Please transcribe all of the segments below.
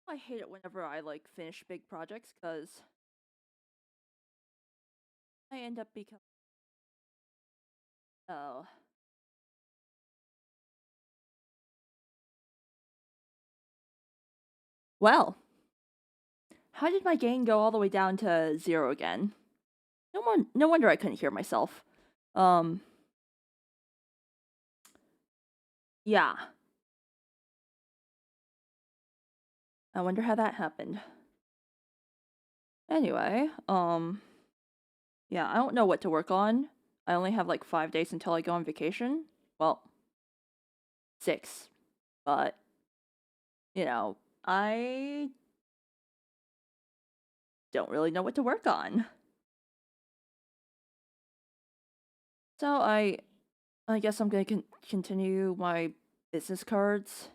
I hate it whenever I like finish big projects because I end up becoming oh well. How did my gain go all the way down to 0 again? No wonder I couldn't hear myself. Um yeah. I wonder how that happened. Anyway, yeah, I don't know what to work on. I only have like 5 days until I go on vacation. Well, 6. But, I don't really know what to work on. So I guess I'm going to continue my business cards,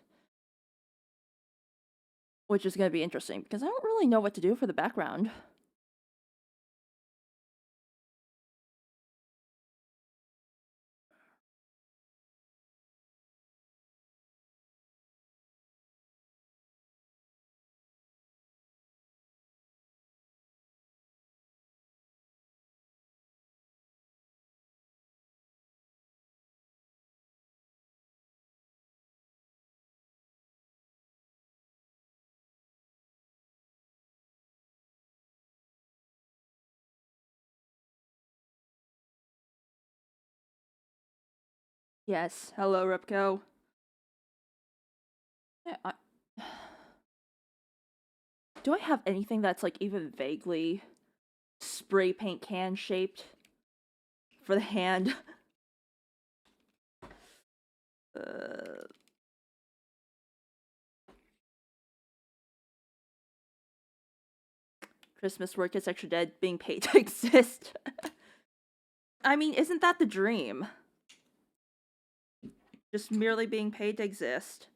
which is going to be interesting because I don't really know what to do for the background. Yes, hello, Repco. Yeah, do I have anything that's like even vaguely spray paint can shaped for the hand? uh, Christmas work is extra dead, being paid to exist. I mean, isn't that the dream? Just merely being paid to exist.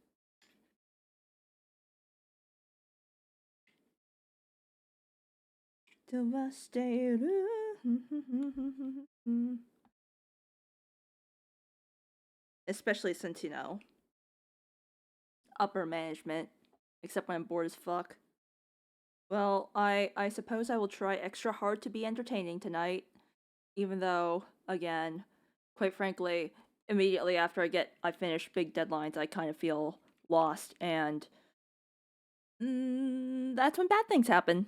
Especially since, upper management. Except when I'm bored as fuck. Well, I suppose I will try extra hard to be entertaining tonight. Even though, again, quite frankly, immediately after I finish big deadlines, I kind of feel lost, and that's when bad things happen.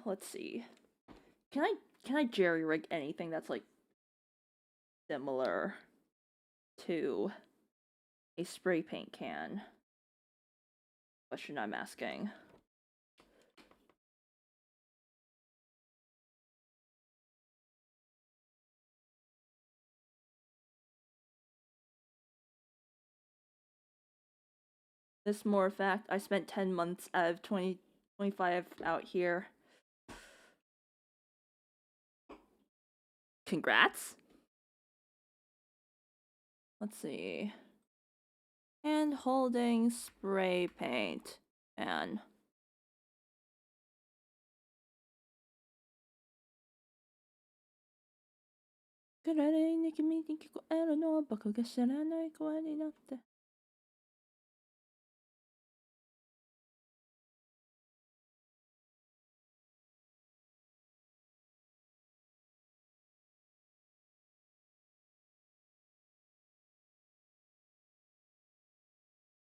Let's see. Can I jerry rig anything that's like similar to a spray paint can? Question I'm asking. This more fact, I spent 10 months out of 2025 out here. Congrats? Let's see. And holding spray paint. And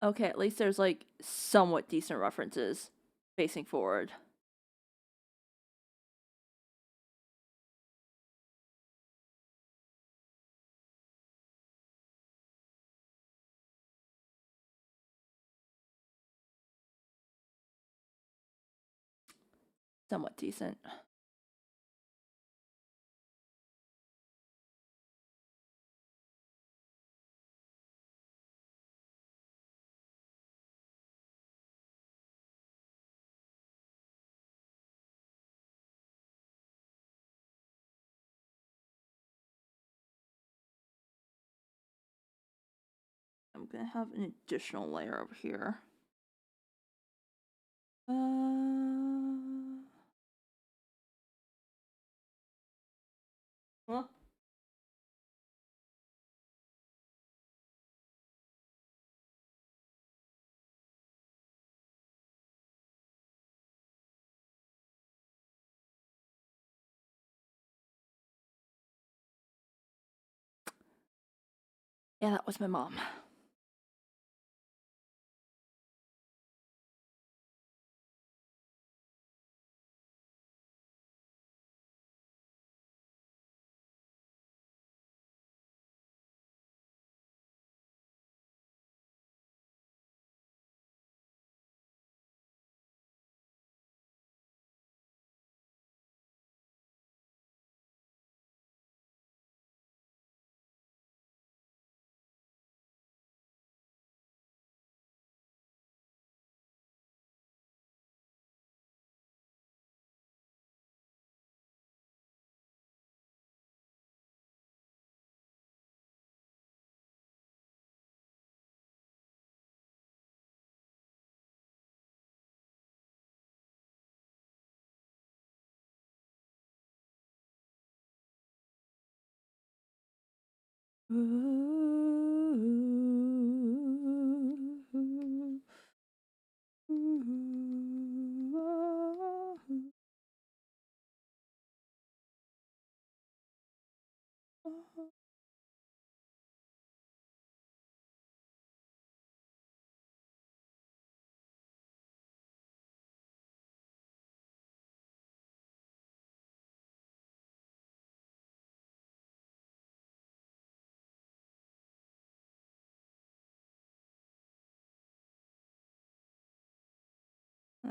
okay, at least there's like somewhat decent references facing forward. Somewhat decent. I'm gonna have an additional layer over here. Huh? Yeah, that was my mom.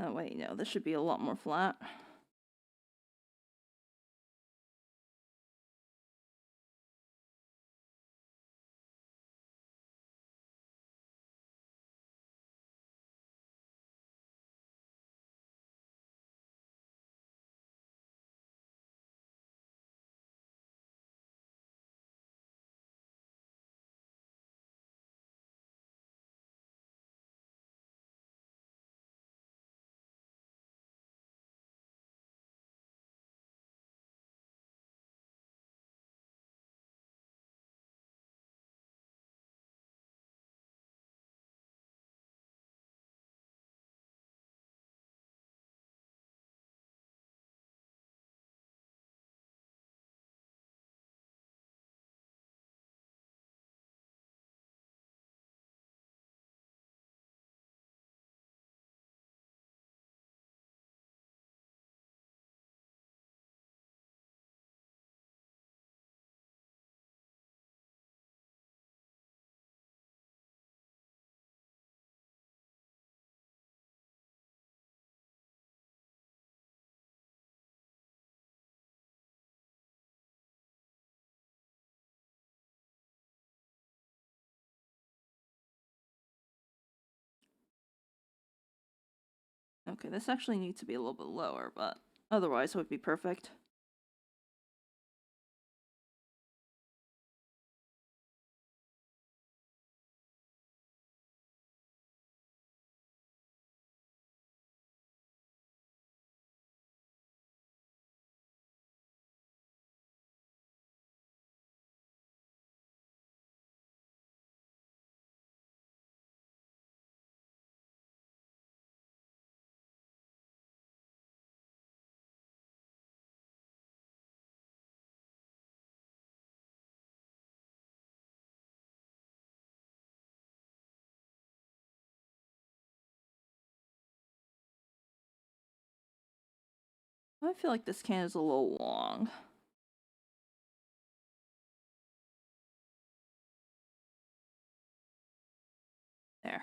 Oh, wait, no, this should be a lot more flat. Okay, this actually needs to be a little bit lower, but otherwise it would be perfect. I feel like this can is a little long. There.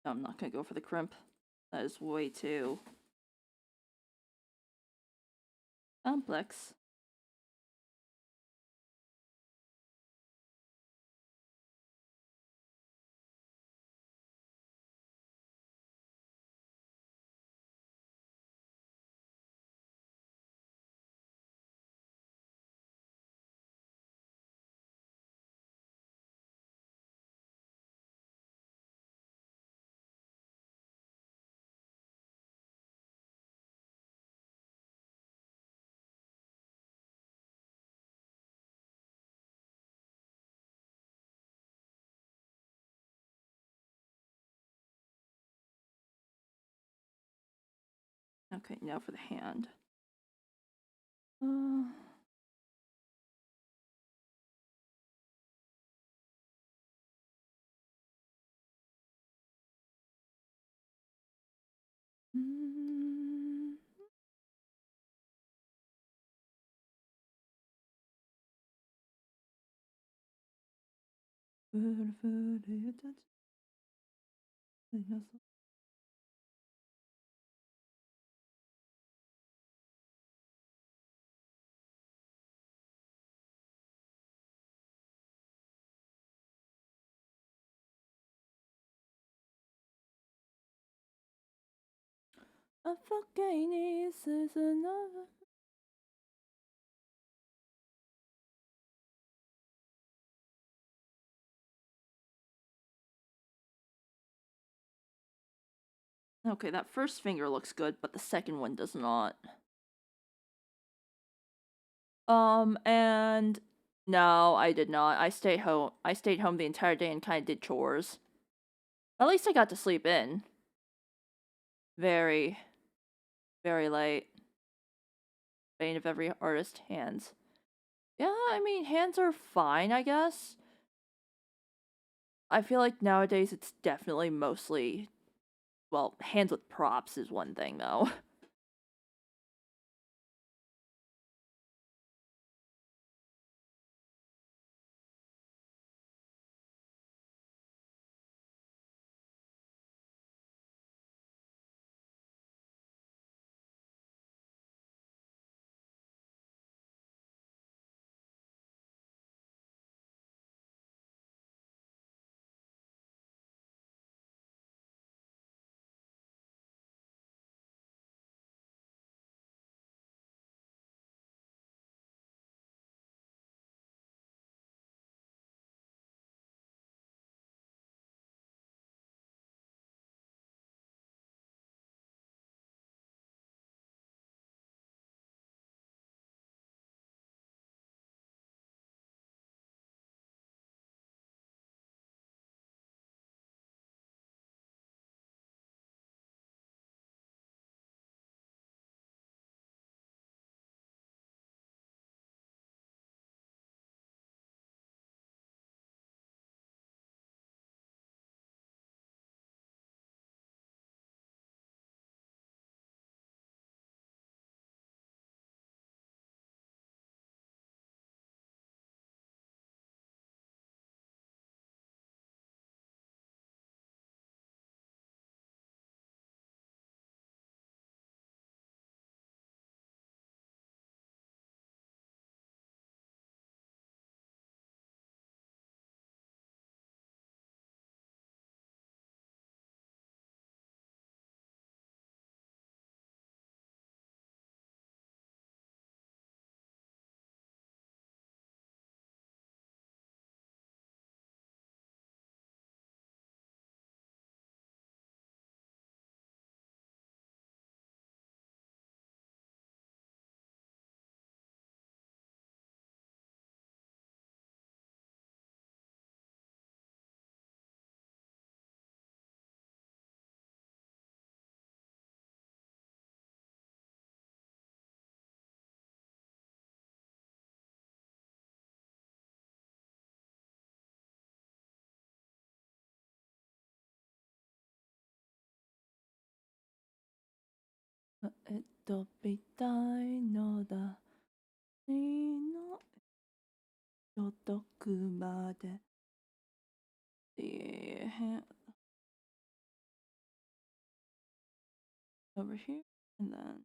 No, I'm not gonna go for the crimp. That is way too complex. Okay, now for the hand. Uh, mm, a fucking is another. Okay, that first finger looks good, but the second one does not. And no, I did not. I stayed home. I stayed home the entire day and kind of did chores. At least I got to sleep in. Very, very late. Bane of every artist, hands. Yeah, I mean, hands are fine, I guess. I feel like nowadays it's definitely mostly, well, hands with props is one thing, though. Be die no da. の所得まで。over here, and then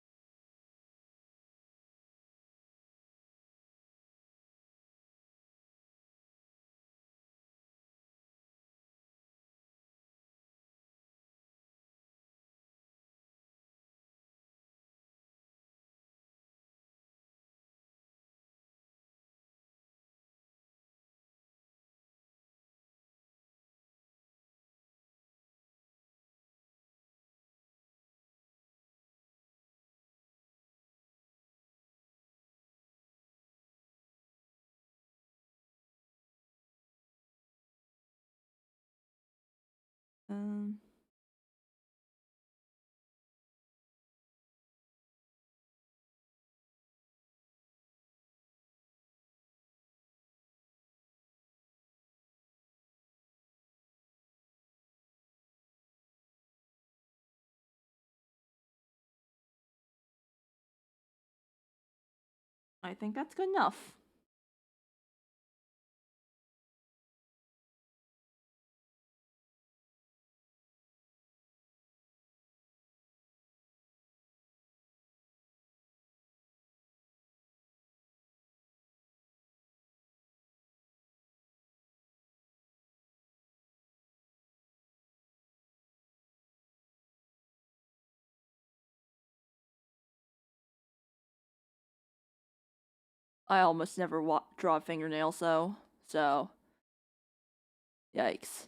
um, I think that's good enough. I almost never draw fingernails though, so yikes.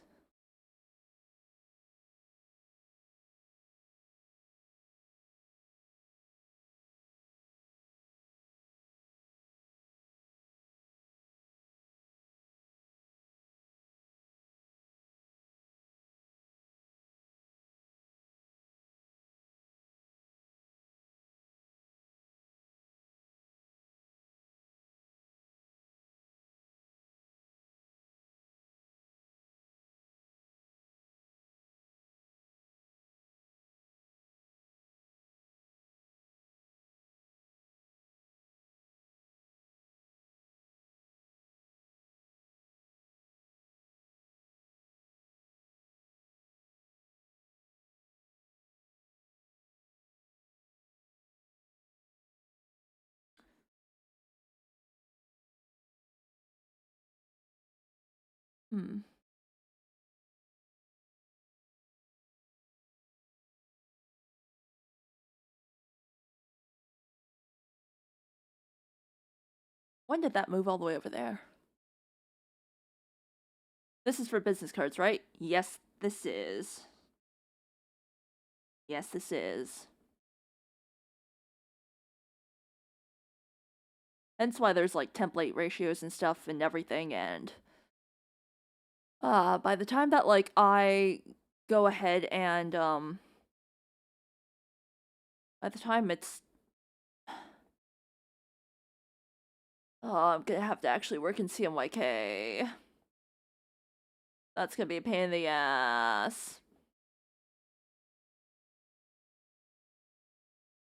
Hmm. When did that move all the way over there? This is for business cards, right? Yes, this is. Yes, this is. Hence why there's like template ratios and stuff and everything, and by the time that like I go ahead and by the time it's I'm gonna have to actually work in CMYK. That's gonna be a pain in the ass.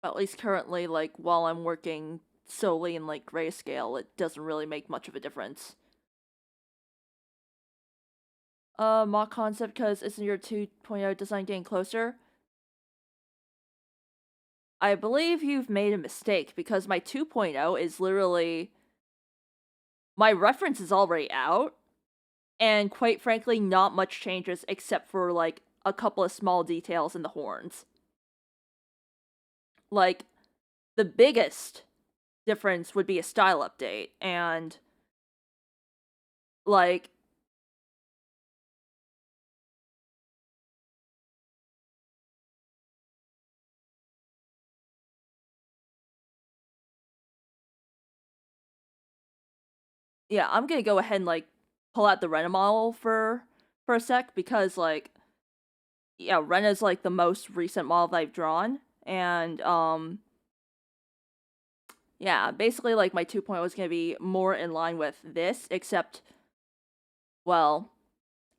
But at least currently, like, while I'm working solely in, like, grayscale, it doesn't really make much of a difference. Mock concept, because isn't your 2.0 design getting closer? I believe you've made a mistake, because my 2.0 is literally... My reference is already out, and quite frankly, not much changes except for, like, a couple of small details in the horns. Like, the biggest difference would be a style update, and, like, yeah, I'm gonna go ahead and, like, pull out the Rena model for a sec, because, like, yeah, Rena's, like, the most recent model that I've drawn, and, yeah, basically, like, my 2.0 is gonna be more in line with this, except, well,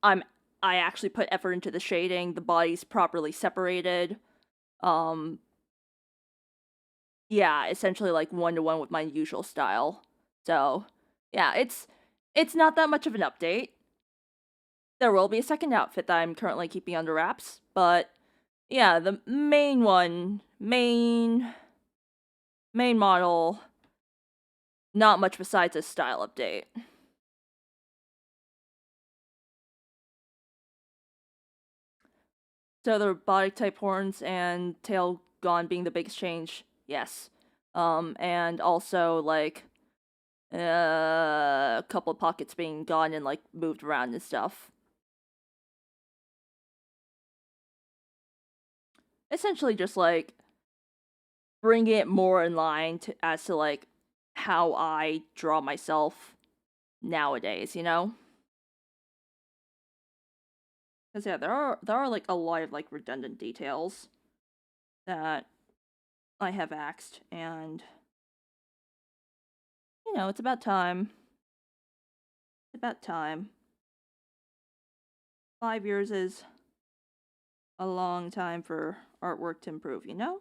I'm I actually put effort into the shading, the body's properly separated, um, yeah, essentially, like, one-to-one with my usual style. So, yeah, it's not that much of an update. There will be a second outfit that I'm currently keeping under wraps, but Yeah, the main one, main model, not much besides a style update. So the robotic type horns and tail gone being the biggest change. Yes. And also like a couple of pockets being gone and like moved around and stuff. Essentially just like bring it more in line to as to like how I draw myself nowadays, you know? Because yeah, there are like a lot of like redundant details that I have axed, and you know, it's about time. It's about time. 5 years is a long time for artwork to improve, you know?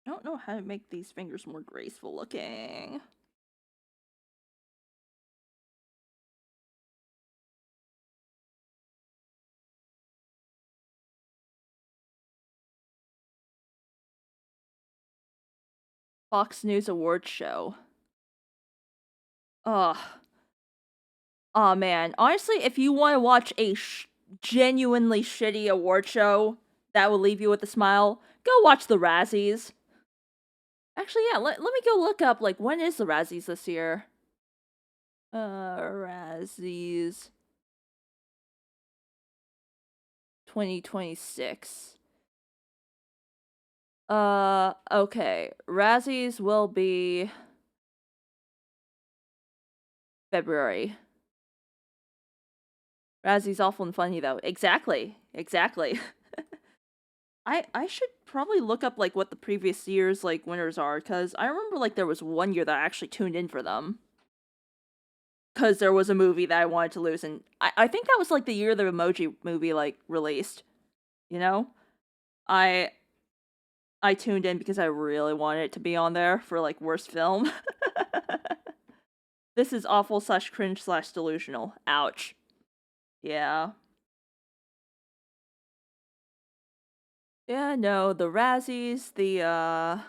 I don't know how to make these fingers more graceful looking. Fox News Awards show. Ugh. Oh man, honestly, if you want to watch a genuinely shitty award show that will leave you with a smile, go watch the Razzies. Actually, yeah, let me go look up, like, when is the Razzies this year? Razzies 2026. Okay. Razzies will be February. Razzies awful and funny though. Exactly. Exactly. I should probably look up like what the previous year's like winners are, because I remember like there was one year that I actually tuned in for them. Because there was a movie that I wanted to lose, and I think that was like the year the Emoji movie like released. You know? I I tuned in because I really wanted it to be on there for like worst film. This is awful slash cringe slash delusional. Ouch. Yeah. Yeah, no, the Razzies, the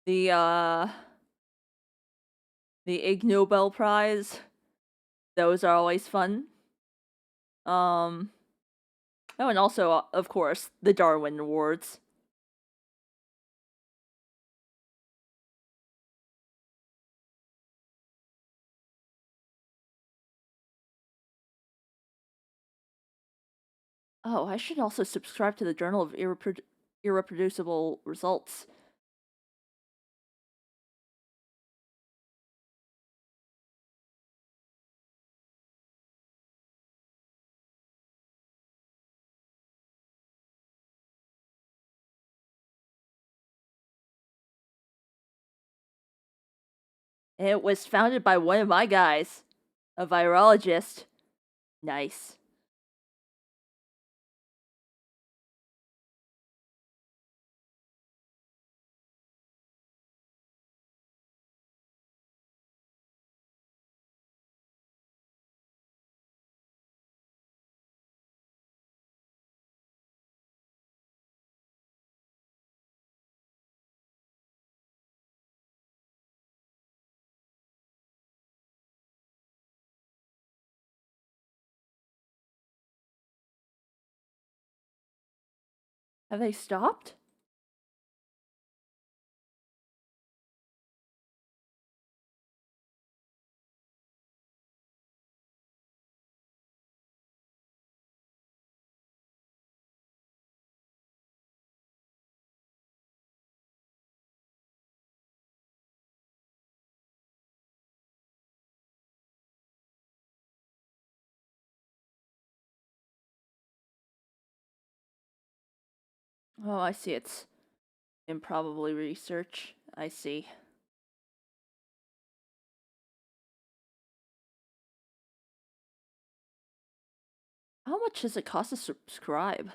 the Ig Nobel Prize, those are always fun. Um oh, and also of course the Darwin Awards. Oh, I should also subscribe to the Journal of Irreproducible Results. It was founded by one of my guys, a virologist. Nice. Have they stopped? Oh, I see. It's improbably research. I see. How much does it cost to subscribe?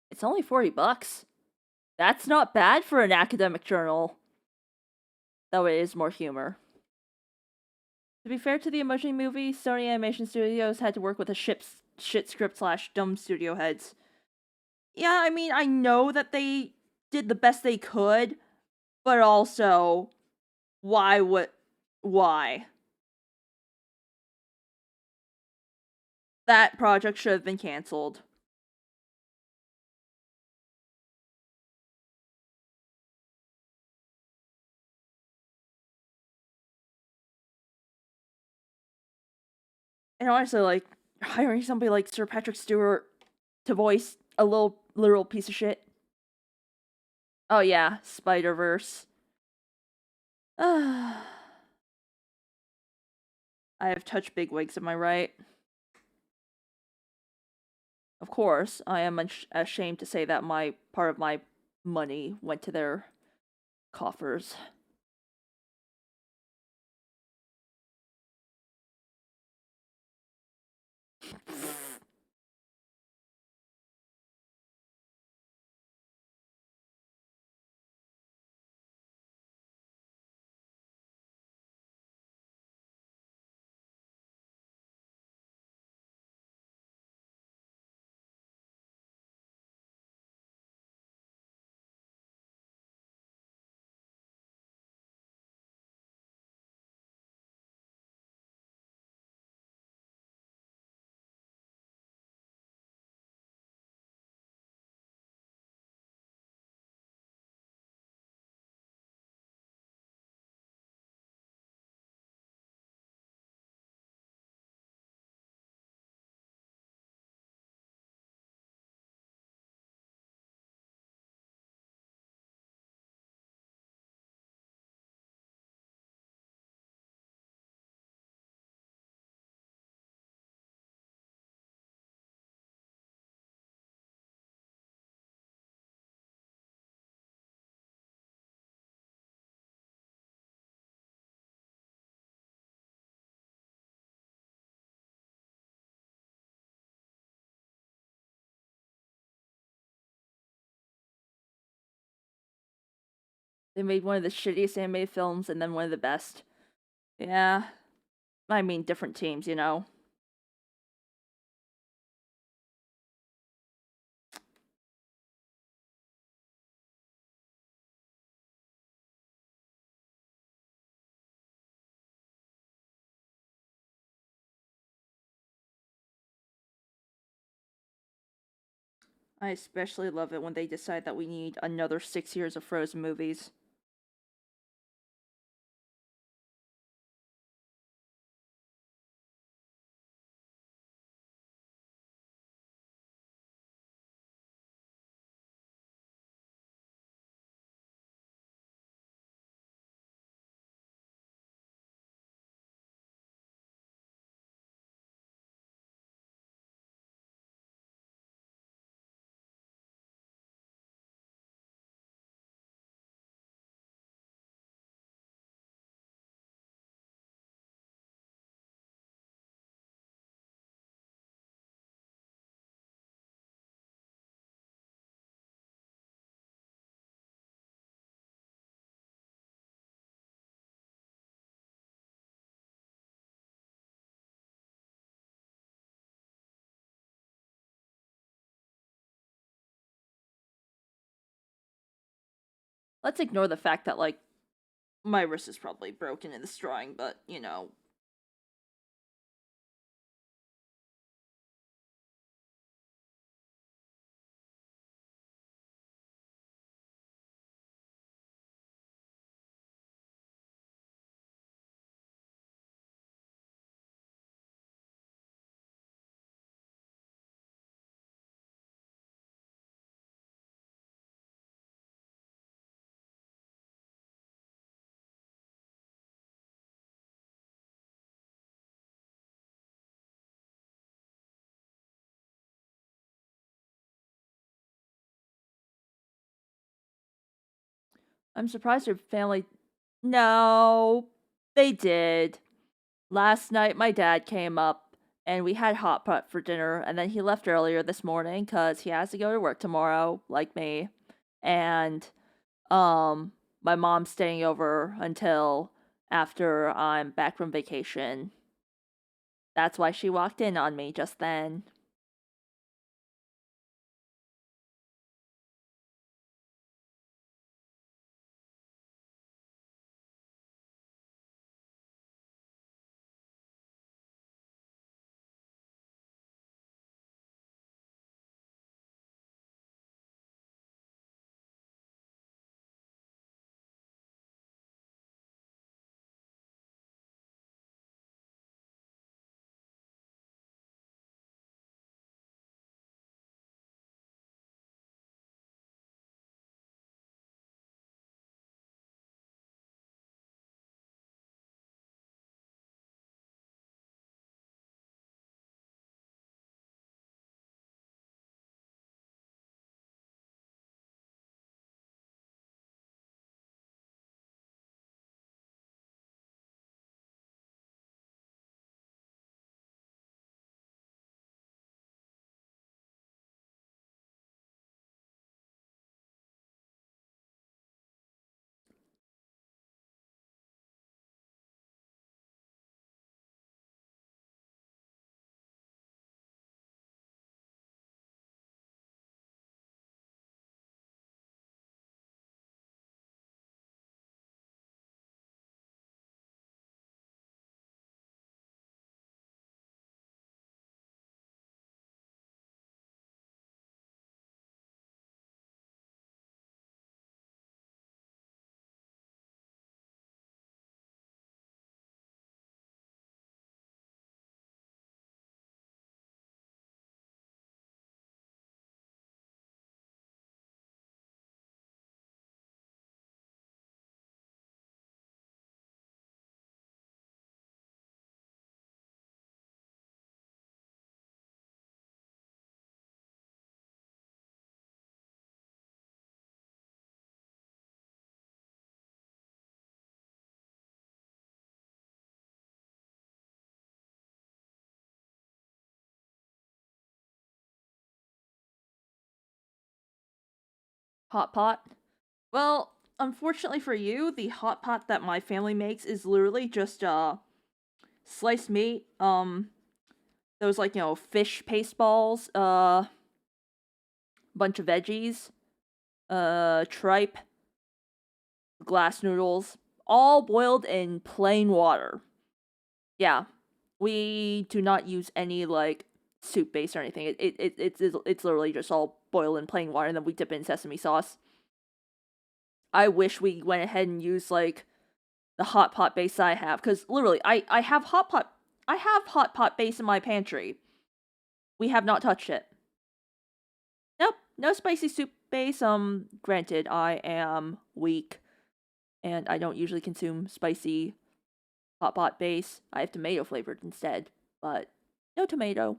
It's only $40. That's not bad for an academic journal. Though it is more humor. To be fair to the emoji movie, Sony Animation Studios had to work with a shit script slash dumb studio heads. Yeah, I mean, I know that they did the best they could, but also, why? That project should have been cancelled. And honestly, like, hiring somebody like Sir Patrick Stewart to voice a little literal piece of shit. Oh yeah, Spider Verse. I have touched big wigs, am I right? Of course, I am ashamed to say that my part of my money went to their coffers. They made one of the shittiest animated films and then one of the best. Yeah, I mean, different teams, you know. I especially love it when they decide that we need another 6 years of Frozen movies. Let's ignore the fact that, like, my wrist is probably broken in this drawing, but, you know. I'm surprised your family. No, they did. Last night, my dad came up and we had hot pot for dinner, and then he left earlier this morning because he has to go to work tomorrow, like me. And, um, my mom's staying over until after I'm back from vacation. That's why she walked in on me just then. Hot pot? Well, unfortunately for you, the hot pot that my family makes is literally just sliced meat, those like, fish paste balls, bunch of veggies, tripe, glass noodles, all boiled in plain water. Yeah. We do not use any like soup base or anything. It's literally just all boiled in plain water and then we dip it in sesame sauce. I wish we went ahead and used like the hot pot base I have, because literally I have hot pot base in my pantry. We have not touched it. Nope, no spicy soup base. Granted, I am weak and I don't usually consume spicy hot pot base. I have tomato flavored instead, but no tomato.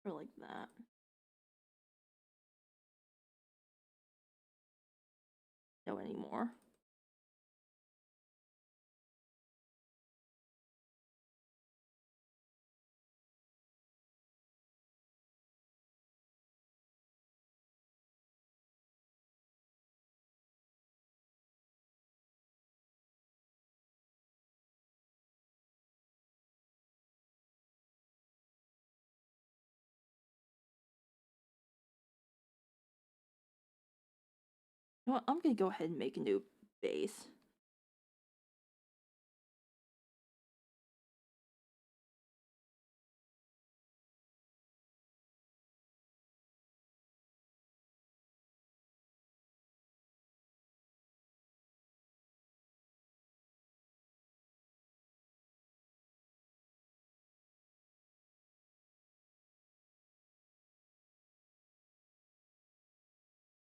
Or like that. No anymore. You know what? I'm gonna go ahead and make a new base.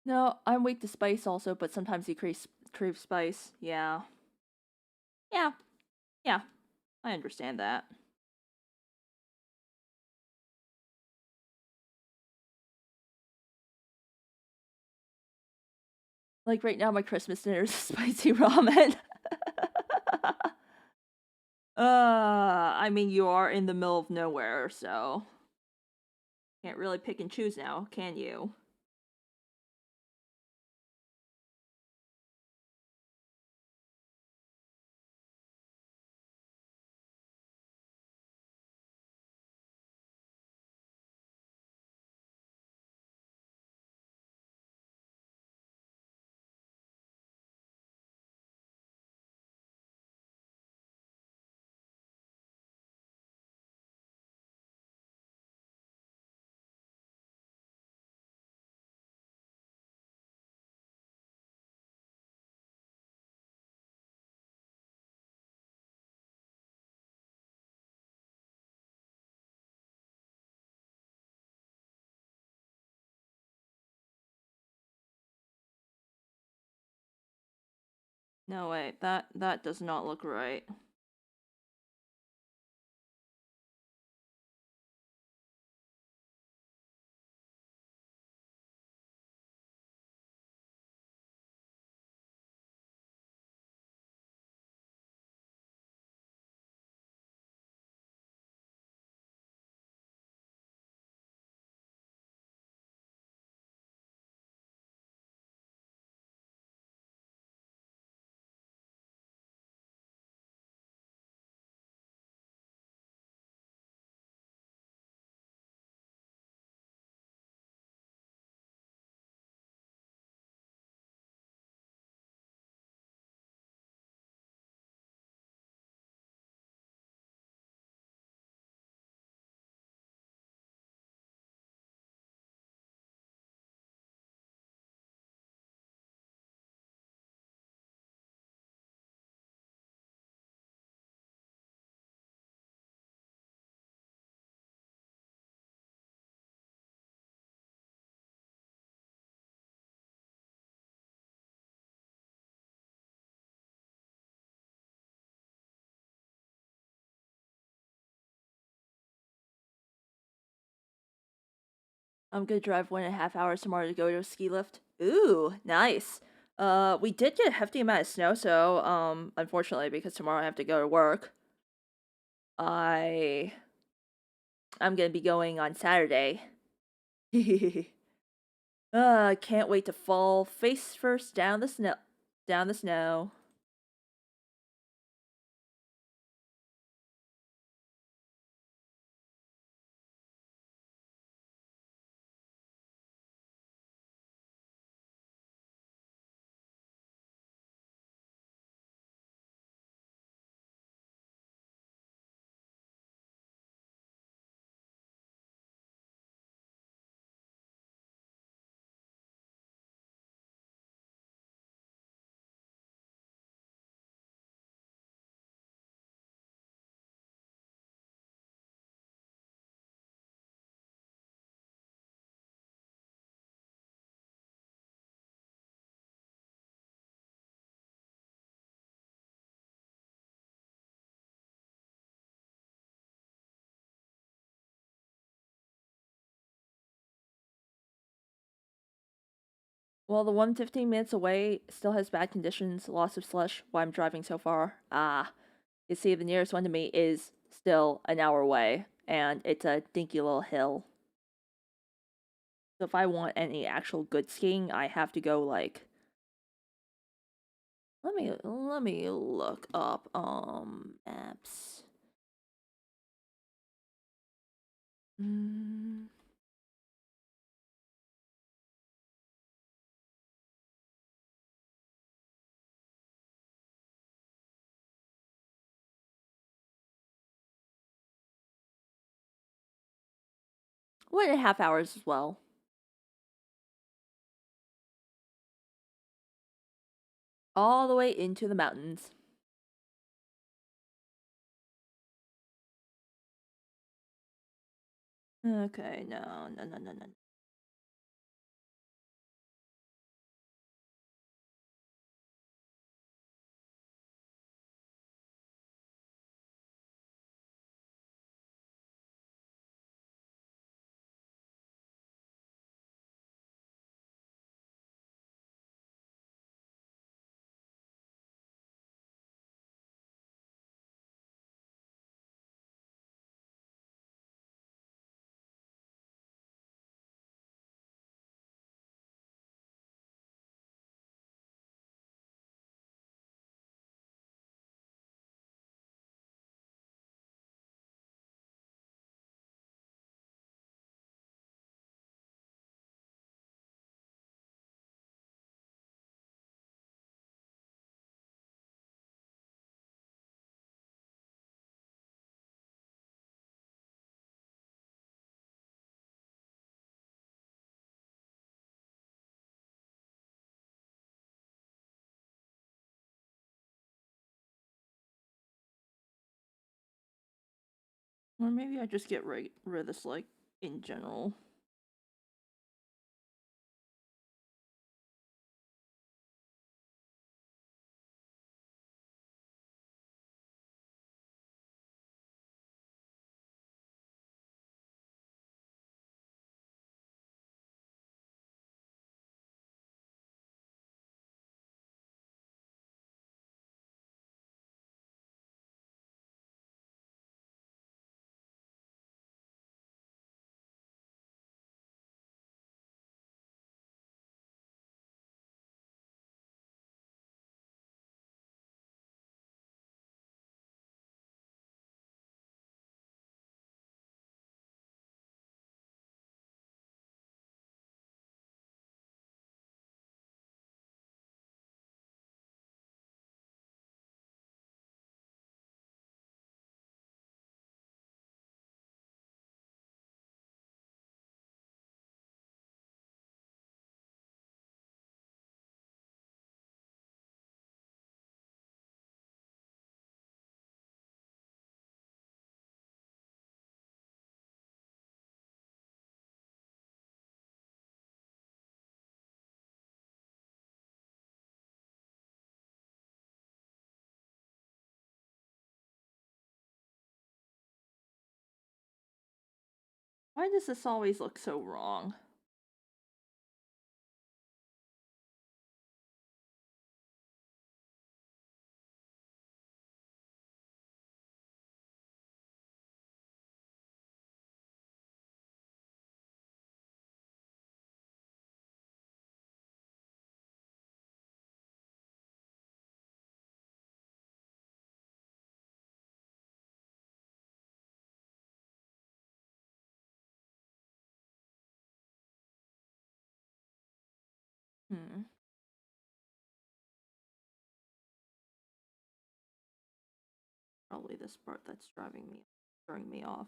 No, I'm weak to spice also, but sometimes you crave spice. Yeah. Yeah. Yeah. I understand that. Like right now, my Christmas dinner is spicy ramen. I mean, you are in the middle of nowhere, so can't really pick and choose now, can you? No, wait, that does not look right. I'm gonna drive 1.5 hours tomorrow to go to a ski lift. Ooh, nice. We did get a hefty amount of snow, so unfortunately, because tomorrow I have to go to work, I I'm gonna be going on Saturday. Can't wait to fall face first down the snow. Down the snow. Well, the one 15 minutes away still has bad conditions, loss of slush, why I'm driving so far. You see, the nearest one to me is still an hour away, and it's a dinky little hill. So if I want any actual good skiing, I have to go like let me look up maps. Mm, 1.5 hours as well. All the way into the mountains. Okay, no. Or maybe I just get rid of this, like, in general. Why does this always look so wrong? Hmm. Probably this part that's throwing me off.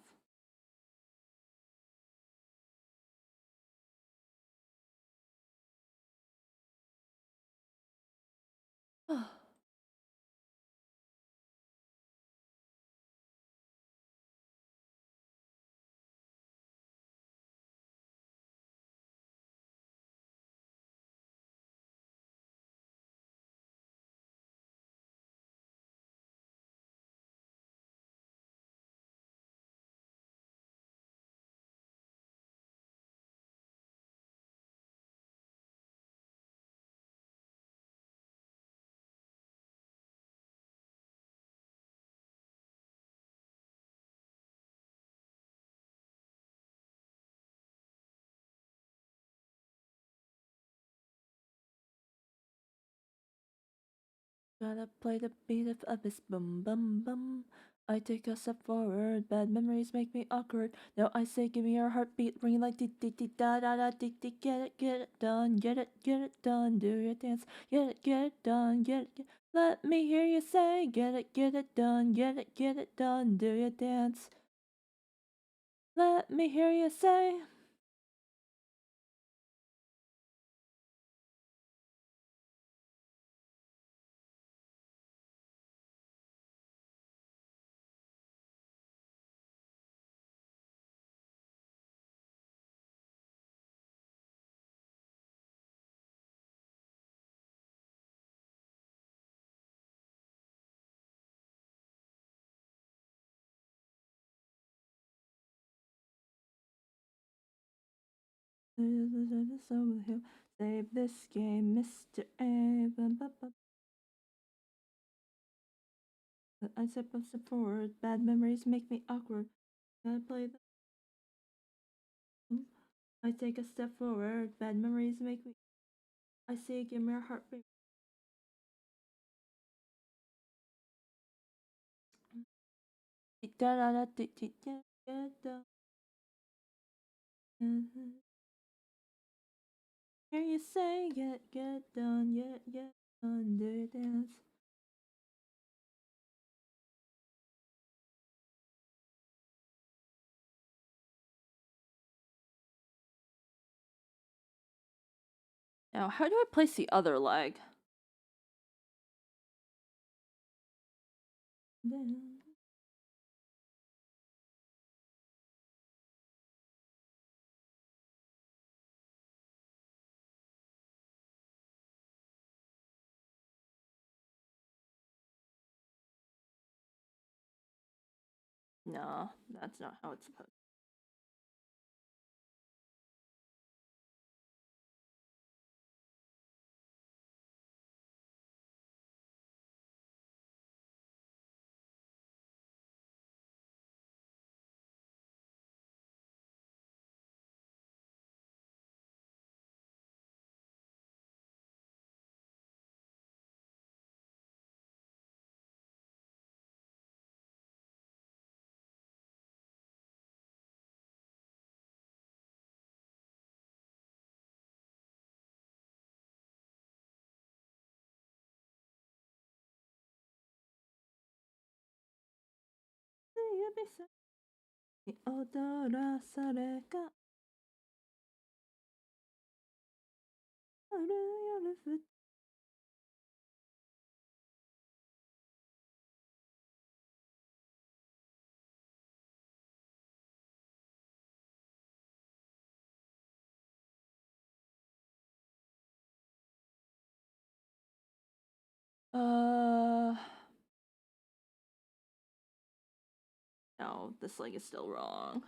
Gotta play the beat of this bum bum bum. I take a step forward, bad memories make me awkward. Now I say, give me your heartbeat, ringing like dee dee dee da da da dee dee. Get it done, get it done. Do your dance, get it done, Let me hear you say, get it done, get it done. Do your dance. Let me hear you say. Save this game, Mr. A. I step a step forward. Bad memories make me awkward. Gotta play the. I take a step forward. Bad memories make me. I say, give me your heartbeat. Da da da da da da da. Hear you say, get it done, get it done, do your dance. Now, how do I place the other leg? No, that's not how it's supposed. Uh, no, this leg is still wrong.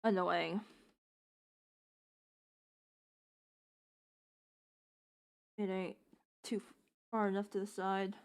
Annoying. It ain't too far enough to the side.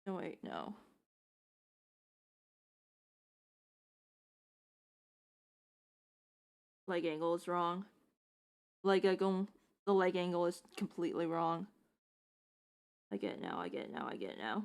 No, wait, no. Leg angle is wrong. The leg angle is completely wrong. I get it now, I get it now, I get it now.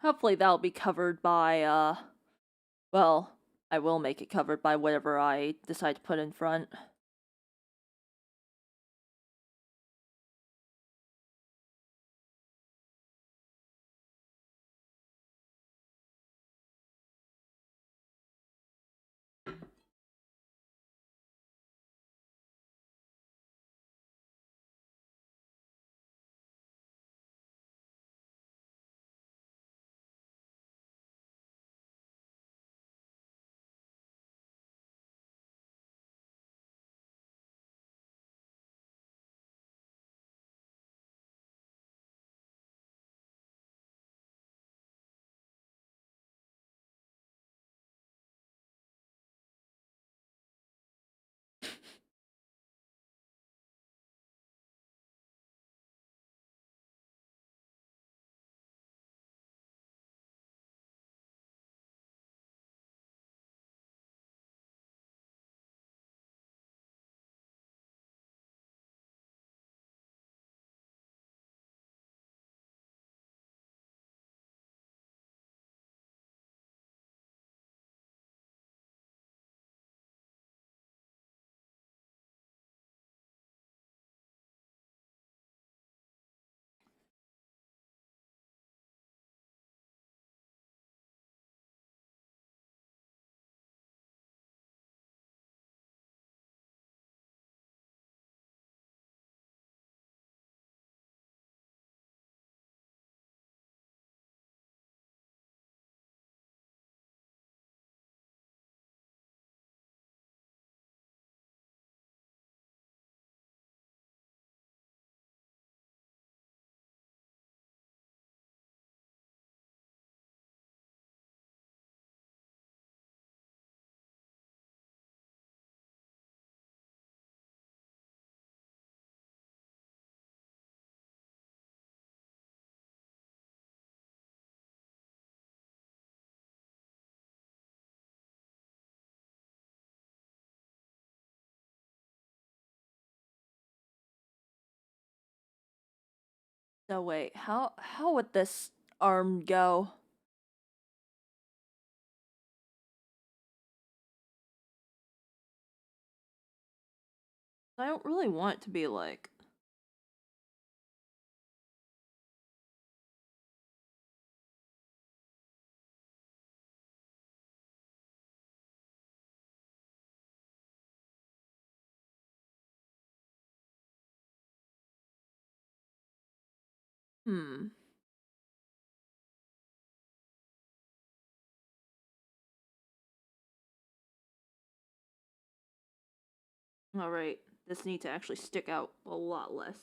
Hopefully that'll be covered by, well, I will make it covered by whatever I decide to put in front. So wait, how would this arm go? I don't really want it to be like... Hmm. Alright, this needs to actually stick out a lot less.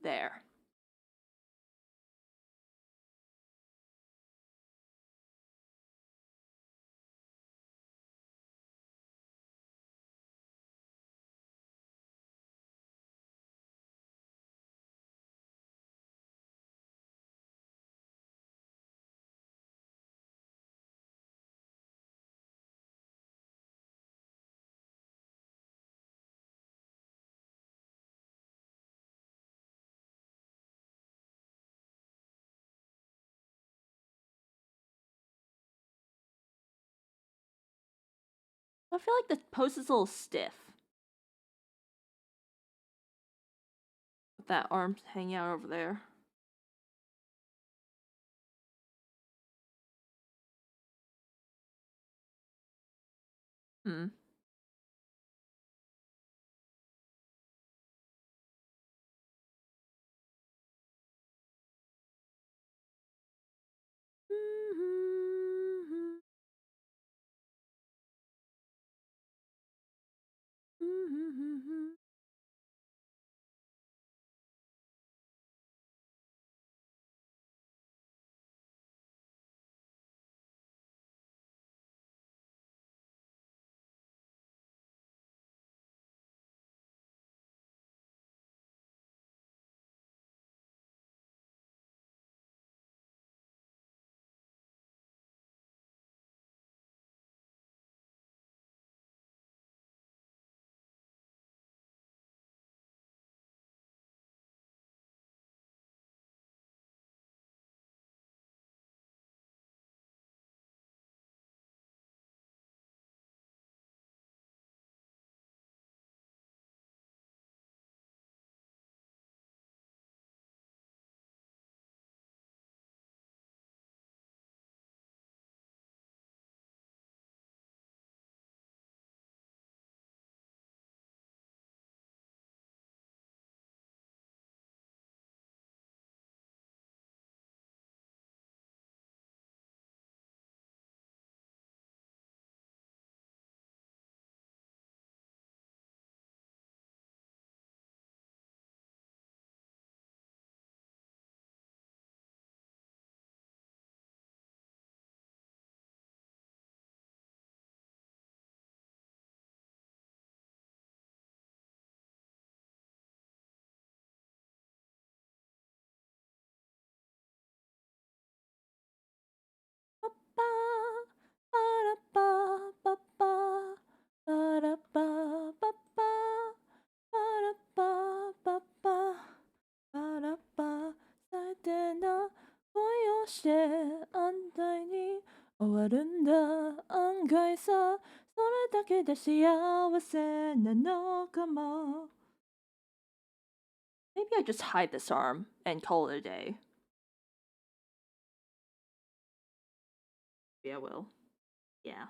There. I feel like the post is a little stiff. With that arm hanging out over there. Hmm. して安泰に終わるんだ案外さそれだけで幸せなのかも Maybe I just hide this arm and call it a day. Yeah, I will. Yeah.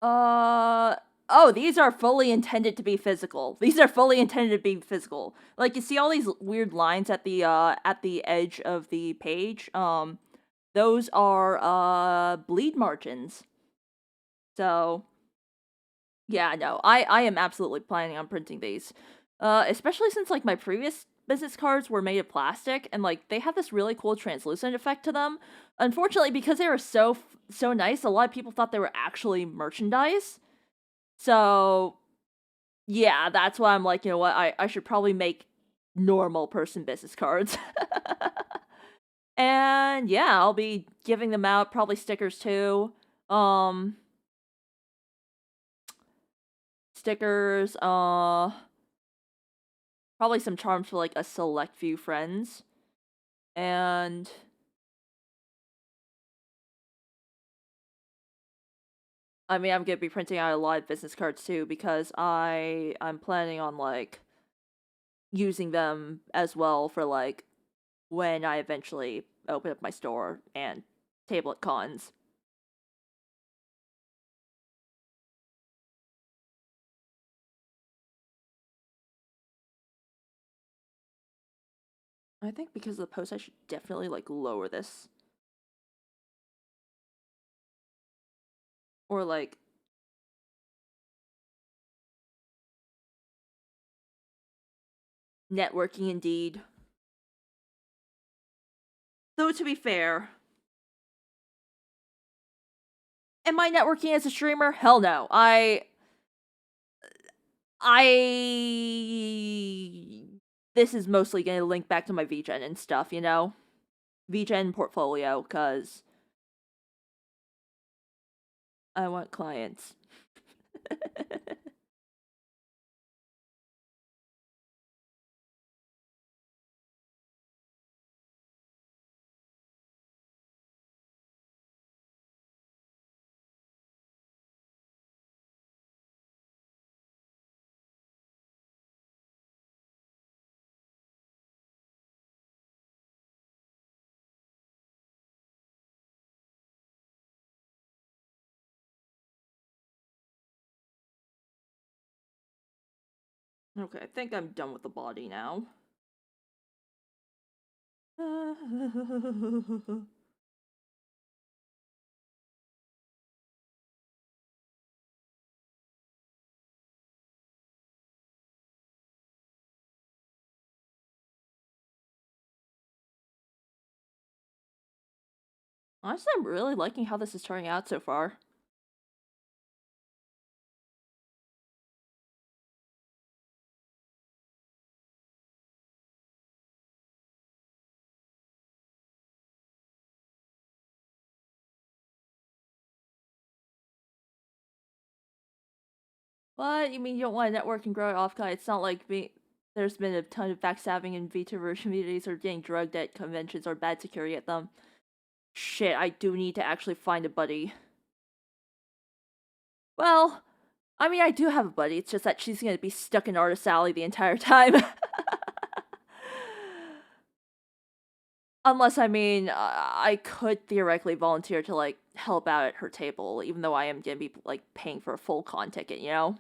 Uh oh, these are fully intended to be physical. These are fully intended to be physical. Like you see all these weird lines at the edge of the page. Those are bleed margins. So, yeah, no. I am absolutely planning on printing these. Especially since like my previous business cards were made of plastic and like they have this really cool translucent effect to them. Unfortunately, because they were so nice, a lot of people thought they were actually merchandise. So, yeah, that's why I'm like, you know what, I should probably make normal person business cards. And yeah, I'll be giving them out, probably stickers too. Um Stickers, probably some charms for like a select few friends. And I mean, I'm gonna be printing out a lot of business cards too because I'm planning on like using them as well for like when I eventually open up my store and table at cons. I think because of the post, I should definitely like lower this. Or like networking indeed. Though to be fair, am I networking as a streamer? Hell no. I this is mostly going to link back to my VGen and stuff, you know? VGen portfolio, because I want clients. Okay, I think I'm done with the body now. Honestly, I'm really liking how this is turning out so far. What? You mean you don't want to network and grow it off? It's not like there's been a ton of backstabbing in VTuber communities or getting drugged at conventions or bad security at them. Shit, I do need to actually find a buddy. Well, I mean, I do have a buddy. It's just that she's gonna be stuck in Artist Alley the entire time. Unless, I mean, I could theoretically volunteer to, like, help out at her table, even though I am gonna be, like, paying for a full con ticket, you know?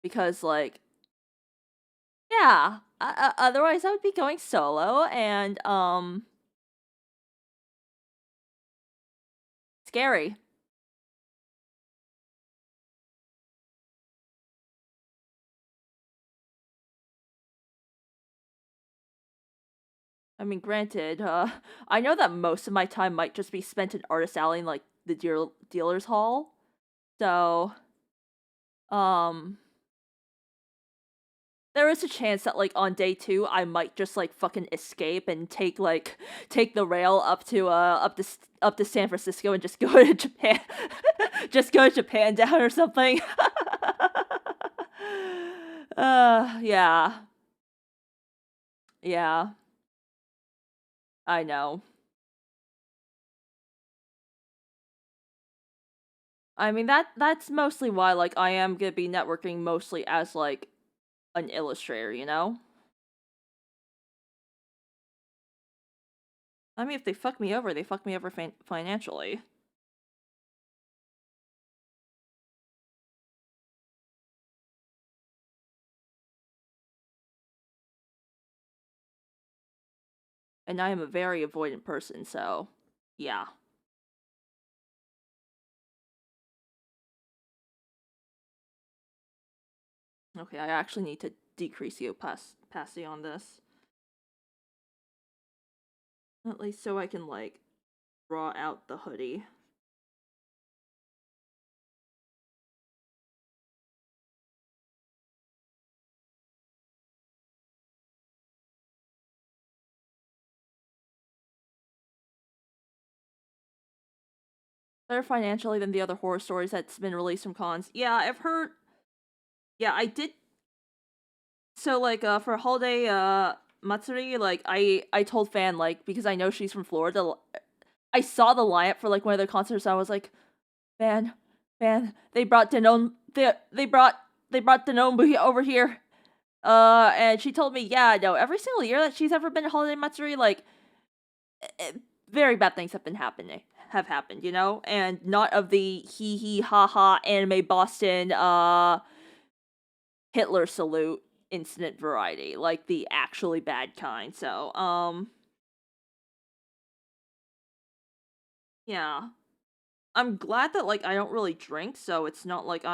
Because, like, yeah, otherwise I would be going solo, and, scary. I mean, granted, I know that most of my time might just be spent in Artist Alley and, like, the dealer's hall, so, um... there is a chance that, like, on day 2, I might just, like, fucking escape and take the rail up to San Francisco and just go to Japan. Just go to Japan down or something. Yeah. Yeah. I know. I mean, that's mostly why, like, I am gonna be networking mostly as, like, an illustrator, you know? I mean, if they fuck me over, they fuck me over financially. And I am a very avoidant person, so yeah. Okay, I actually need to decrease the opacity on this. At least so I can, like, draw out the hoodie. Better financially than the other horror stories that's been released from cons. Yeah, I've heard. Yeah, I did. So, like, for holiday Matsuri, like, I told Fan, like, because I know she's from Florida, I saw the lineup for, like, one of their concerts, I was like, Fan, they brought Denon, they brought Denon over here. And she told me, yeah, no, every single year that she's ever been to Holiday Matsuri, like, eh, very bad things have happened, you know? And not of the hee hee ha ha anime Boston, Hitler salute incident variety, like the actually bad kind. So, yeah. I'm glad that, like, I don't really drink, so it's not like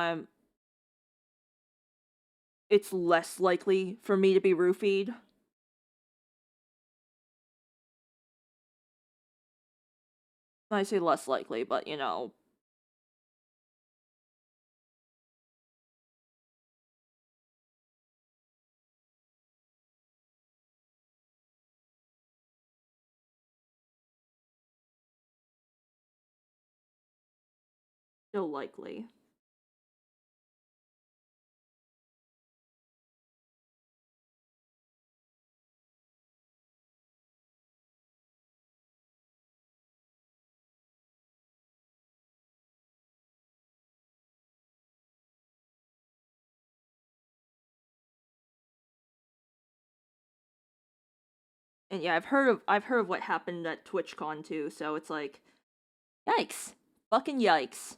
it's less likely for me to be roofied. I say less likely, but you know, still likely. And yeah, I've heard of what happened at TwitchCon too, so it's like, yikes. Fucking yikes.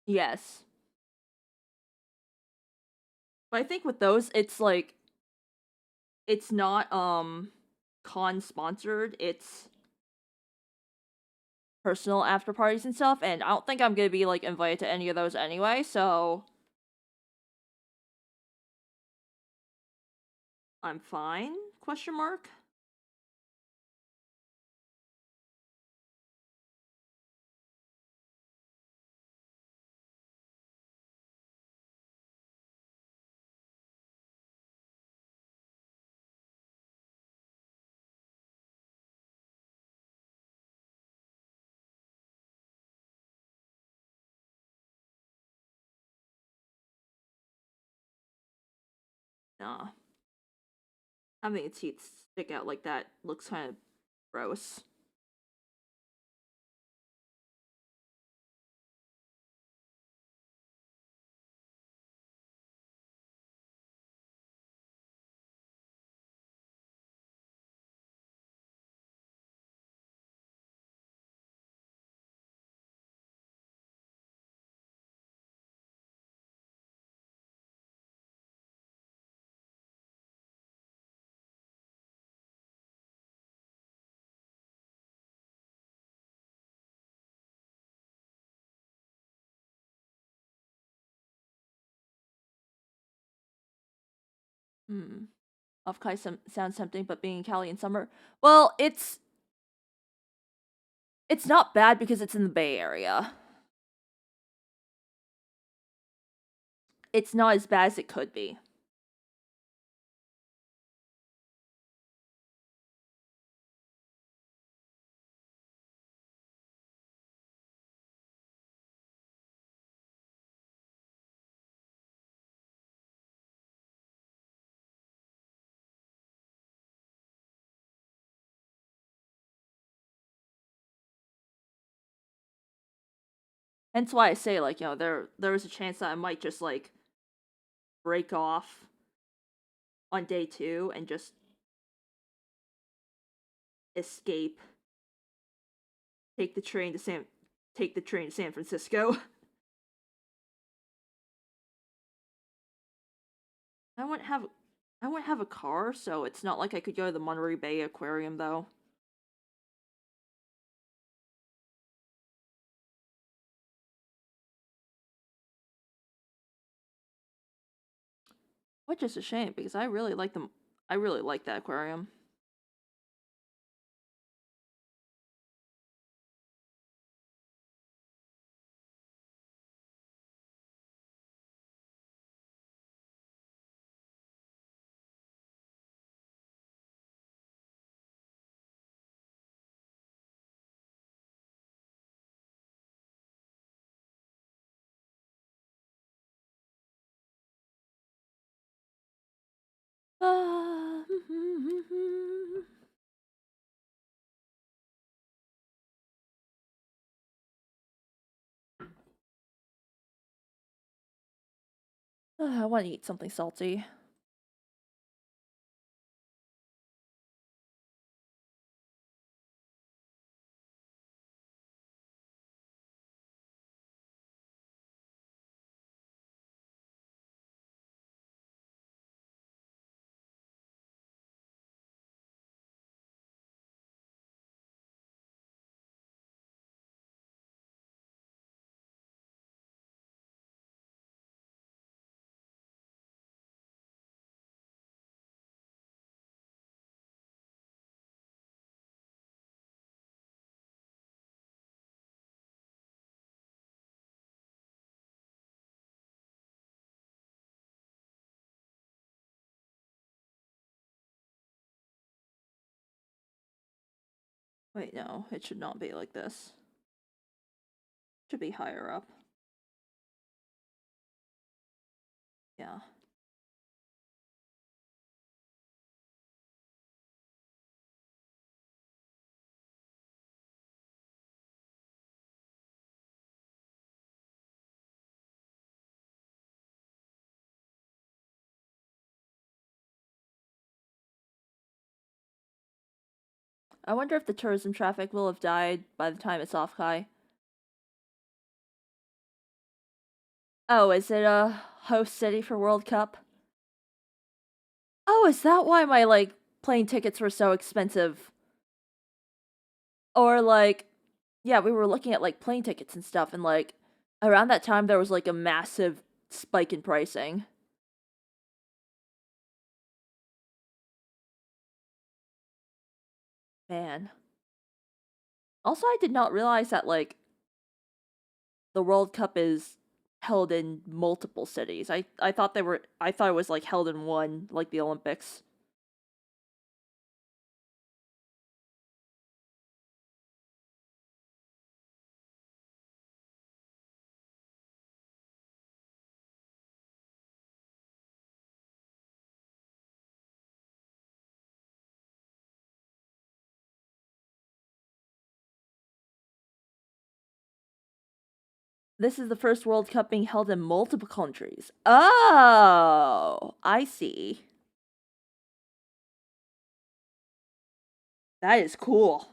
Yes. But I think with those, it's like it's not con sponsored, it's personal after parties and stuff, and I don't think I'm gonna be like invited to any of those anyway, so I'm fine? Question mark? Nah. Having its teeth stick out like that looks kind of gross. Hmm. Off Kai sounds tempting, but being in Cali in summer, well, it's not bad because it's in the Bay Area. It's not as bad as it could be. Hence why I say, like, you know, there is a chance that I might just like break off on day two and just escape, take the train to San take the train to San Francisco. I wouldn't have I wouldn't have a car, so it's not like I could go to the Monterey Bay Aquarium though. Which is a shame because I really like that aquarium. I want to eat something salty. Wait, no, it should not be like this. It should be higher up. Yeah. I wonder if the tourism traffic will have died by the time it's off high. Oh, is it a host city for World Cup? Oh, is that why my plane tickets were so expensive? Or yeah, we were looking at plane tickets and stuff, and around that time there was a massive spike in pricing. Man. Also, I did not realize that the World Cup is held in multiple cities. I thought I thought it was held in one, like the Olympics. This is the first World Cup being held in multiple countries. Oh, I see. That is cool.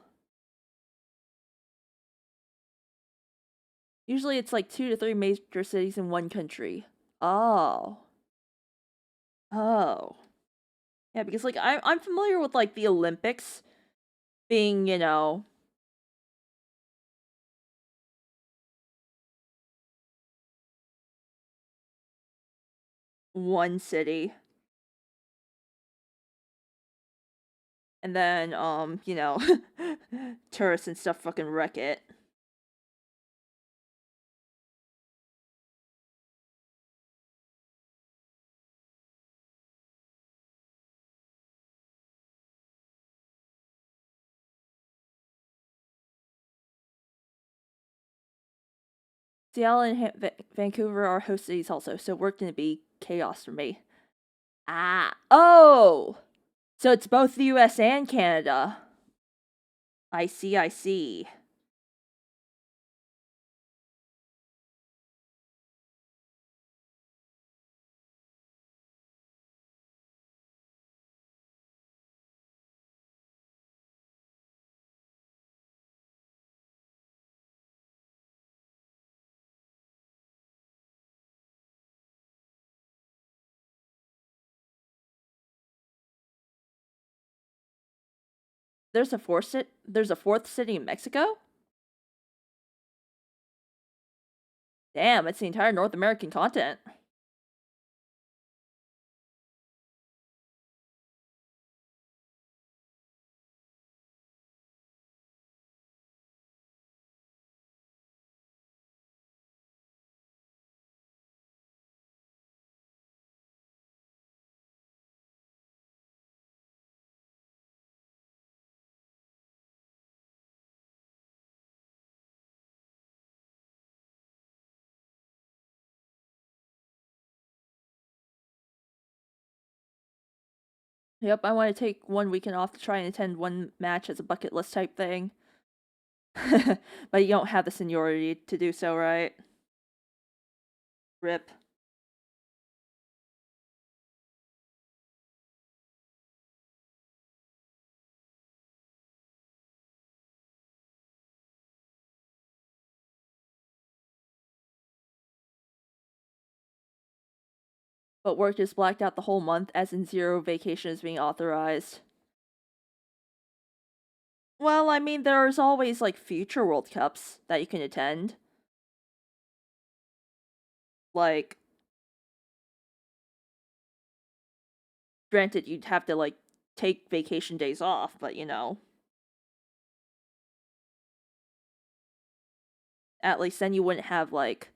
Usually it's 2 to 3 major cities in one country. Oh. Oh. Yeah, because I'm familiar with the Olympics being, one city. And then tourists and stuff fucking wreck it. Seattle and Vancouver are host cities also, so work gonna be chaos for me. Ah. Oh! So it's both the US and Canada. I see, I see. There's a fourth city in Mexico? Damn, it's the entire North American continent. Yep, I want to take one weekend off to try and attend one match as a bucket list type thing. But you don't have the seniority to do so, right? Rip. but work is blacked out the whole month, as in zero vacation is being authorized. Well, I mean, there's always like future World Cups that you can attend. Like, granted, you'd have to like take vacation days off, but at least then you wouldn't have like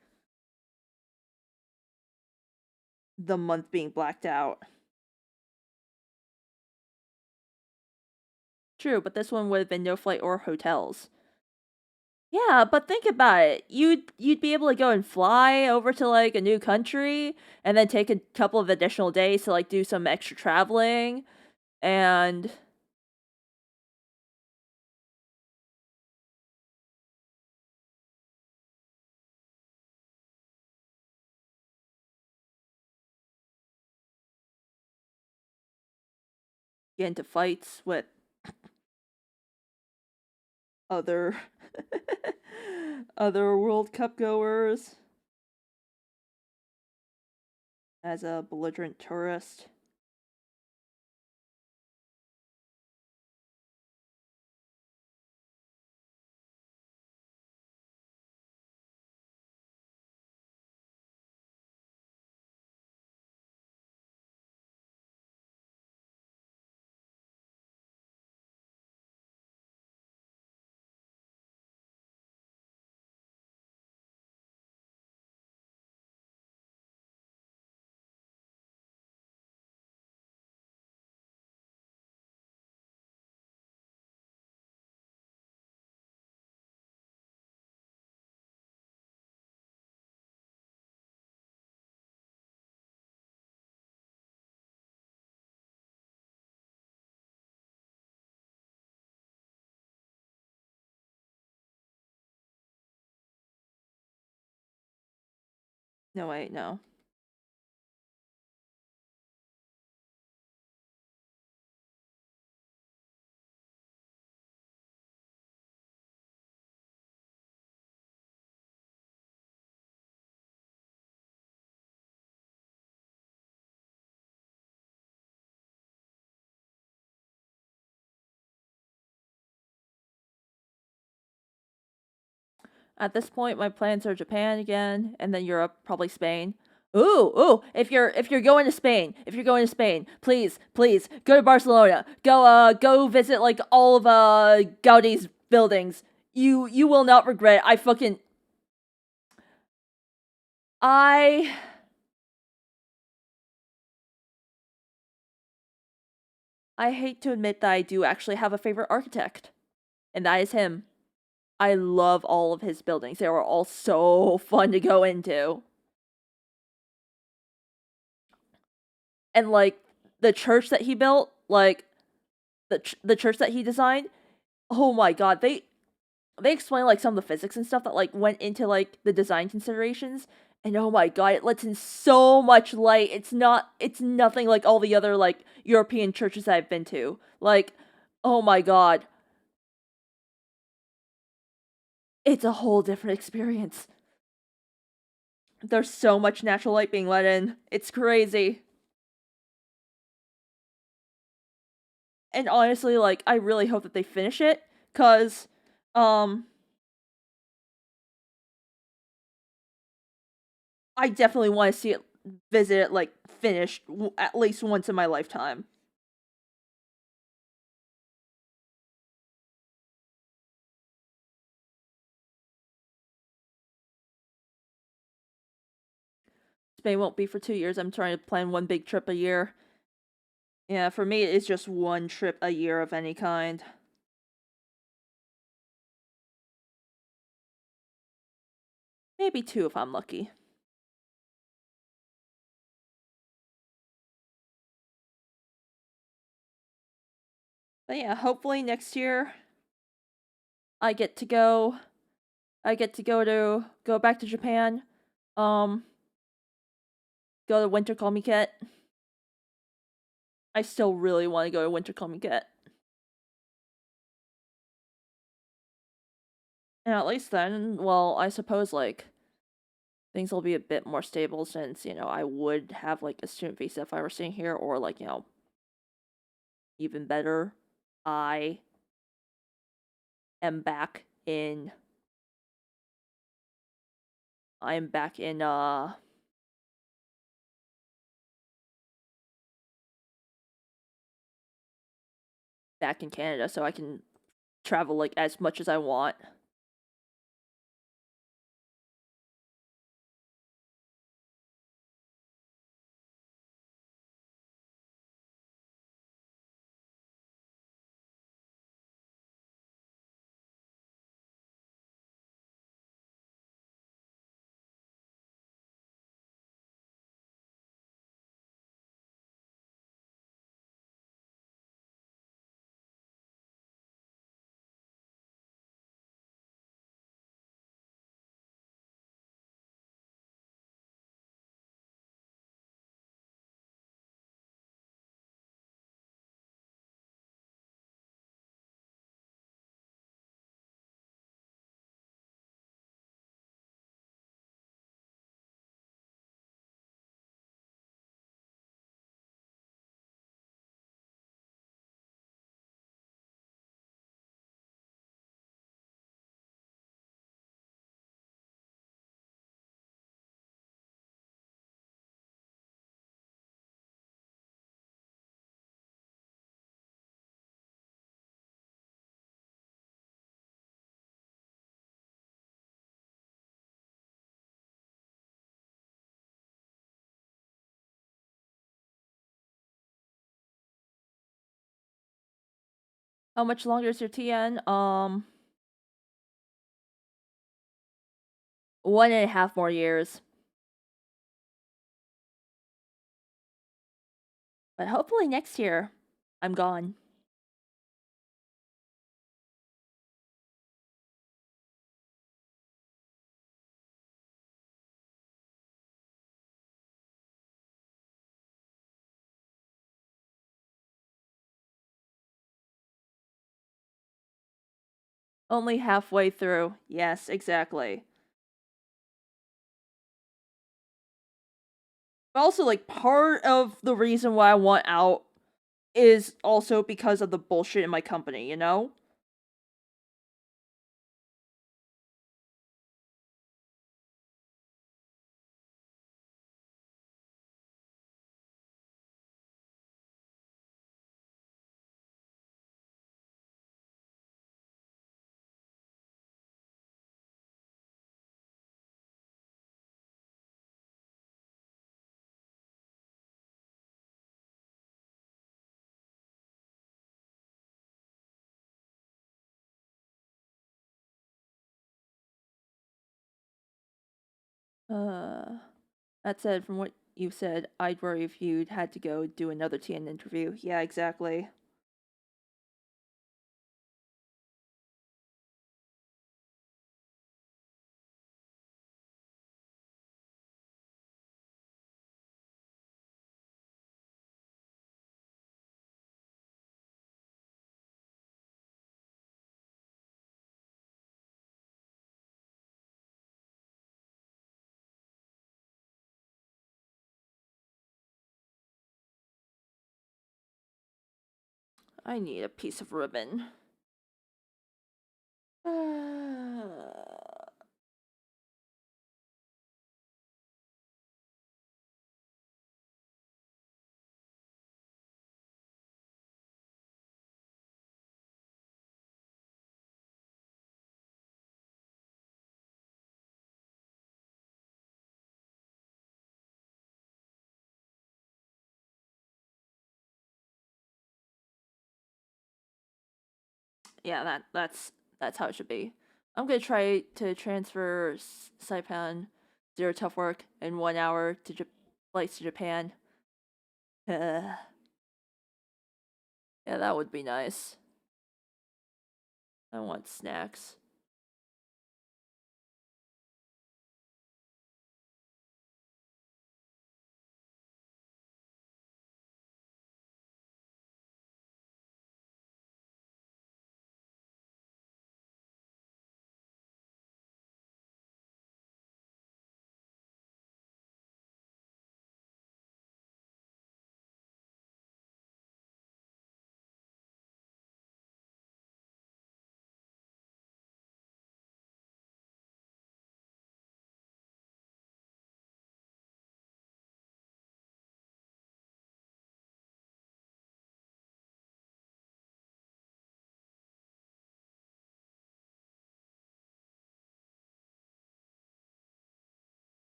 the month being blacked out. True, but this one would have been no flight or hotels. Yeah, but think about it. You'd be able to go and fly over to like a new country and then take a couple of additional days to like do some extra traveling and get into fights with other other World Cup goers as a belligerent tourist. No wait, no. At this point, my plans are Japan again, and then Europe, probably Spain. Ooh! If you're going to Spain, please go to Barcelona. Go visit like all of Gaudi's buildings. You will not regret it. I I hate to admit that I do actually have a favorite architect, and that is him. I love all of his buildings. They were all so fun to go into. And like the church that he built, like the church that he designed, oh my god, they explain like some of the physics and stuff that like went into like the design considerations, and oh my god, it lets in so much light. It's nothing like all the other like European churches I've been to. Like, oh my god, it's a whole different experience. There's so much natural light being let in. It's crazy. And honestly, like I really hope that they finish it cuz um I definitely want to see it visit it like finished at least once in my lifetime. Spain won't be for 2 years. I'm trying to plan one big trip a year. Yeah, for me, it's just one trip a year of any kind. Maybe two if I'm lucky. But yeah, hopefully next year I get to go. I get to go back to Japan. Um, go to Winter Comiket. I still really want to go to Winter Comiket. And at least then, well, I suppose like things will be a bit more stable since, I would have like a student visa if I were staying here, or like, even better, I am back in I'm back in Canada, so I can travel like as much as I want. How much longer is your TN? 1.5 more years. But hopefully next year, I'm gone. Only halfway through. Yes, exactly. But also, like, part of the reason why I want out is also because of the bullshit in my company, you know? Uh, that said, from what you said, I'd worry if you'd had to go do another TN interview. Yeah, exactly. I need a piece of ribbon. Yeah, that's how it should be. I'm gonna try to transfer Saipan Zero Tough Work in 1 hour to flights to Japan. Yeah, that would be nice. I want snacks.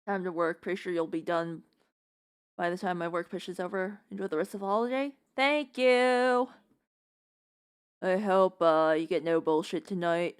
Time to work. Pretty sure you'll be done by the time my work push is over. Enjoy the rest of the holiday. Thank you! I hope, you get no bullshit tonight.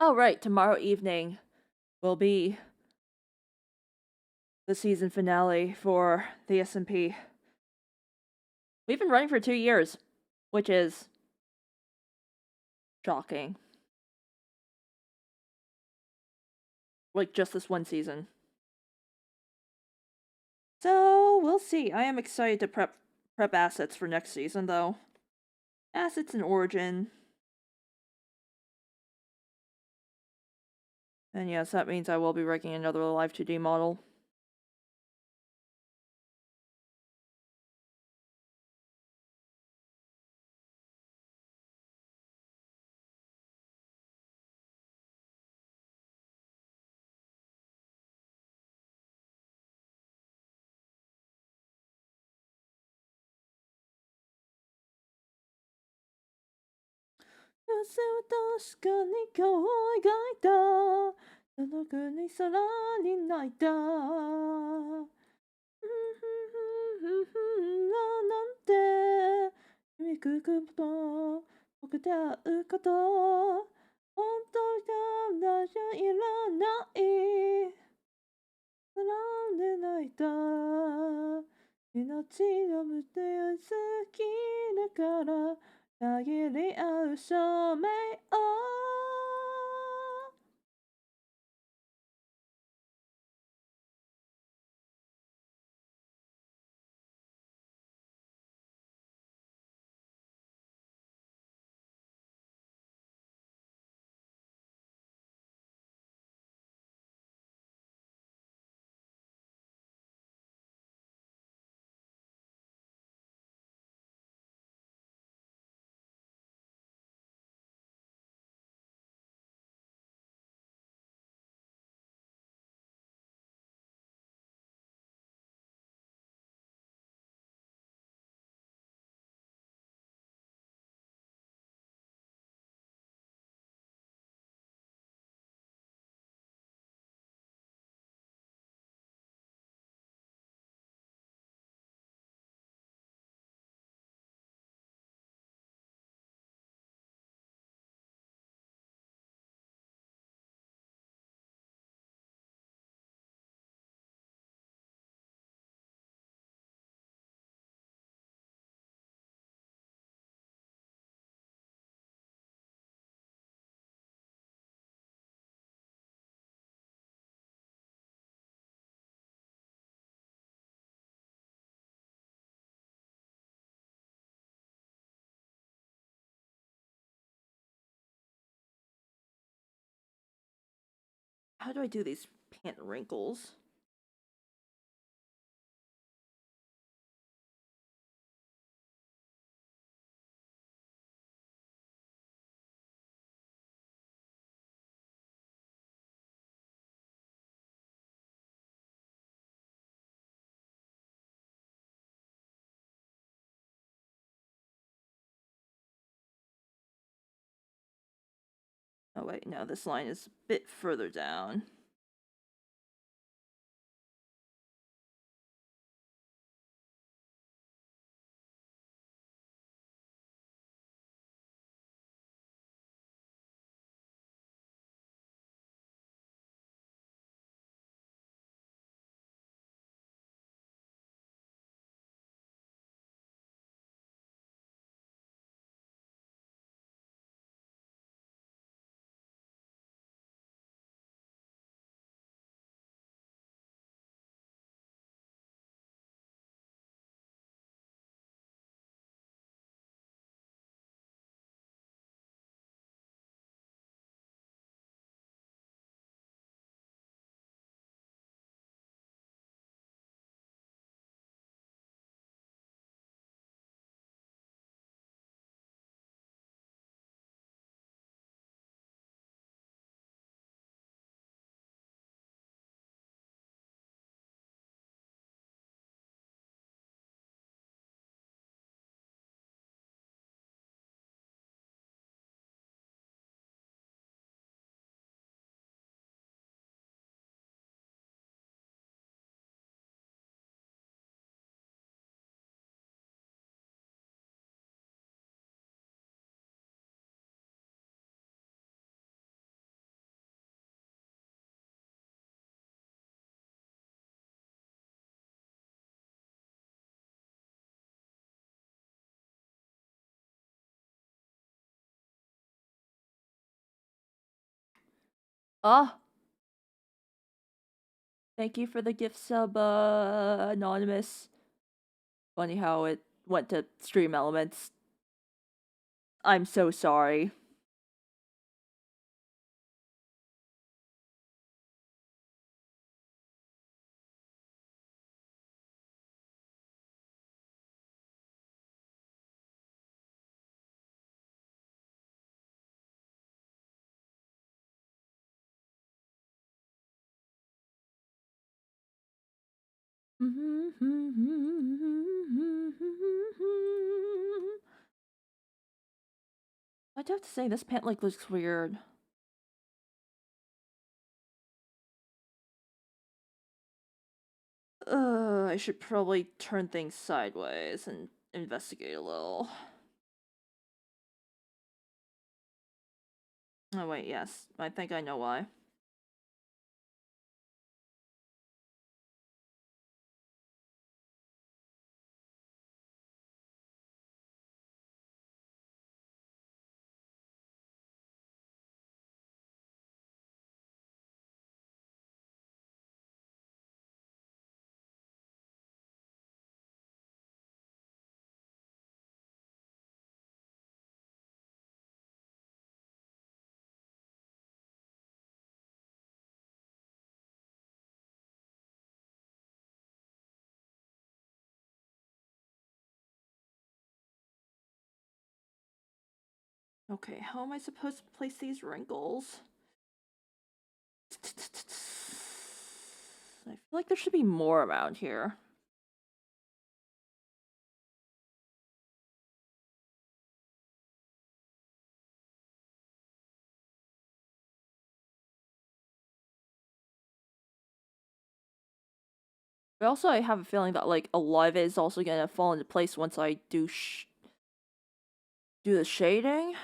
Oh, right, tomorrow evening will be the season finale for the SMP. We've been running for 2 years, which is shocking. Like, just this one season. So, we'll see. I am excited to prep assets for next season, though. Assets and Origin. And yes, that means I will be writing another Live 2D model. How do I do these pant wrinkles. Oh wait, no, this line is a bit further down. Ah, thank you for the gift sub, Anonymous. Funny how it went to Stream Elements. I'm so sorry. I'd have to say this pant like looks weird. I should probably turn things sideways and investigate a little. Oh wait, yes. I think I know why. Okay, how am I supposed to place these wrinkles? I feel like there should be more around here. But also, I have a feeling that like a lot of it is also gonna fall into place once I do the shading.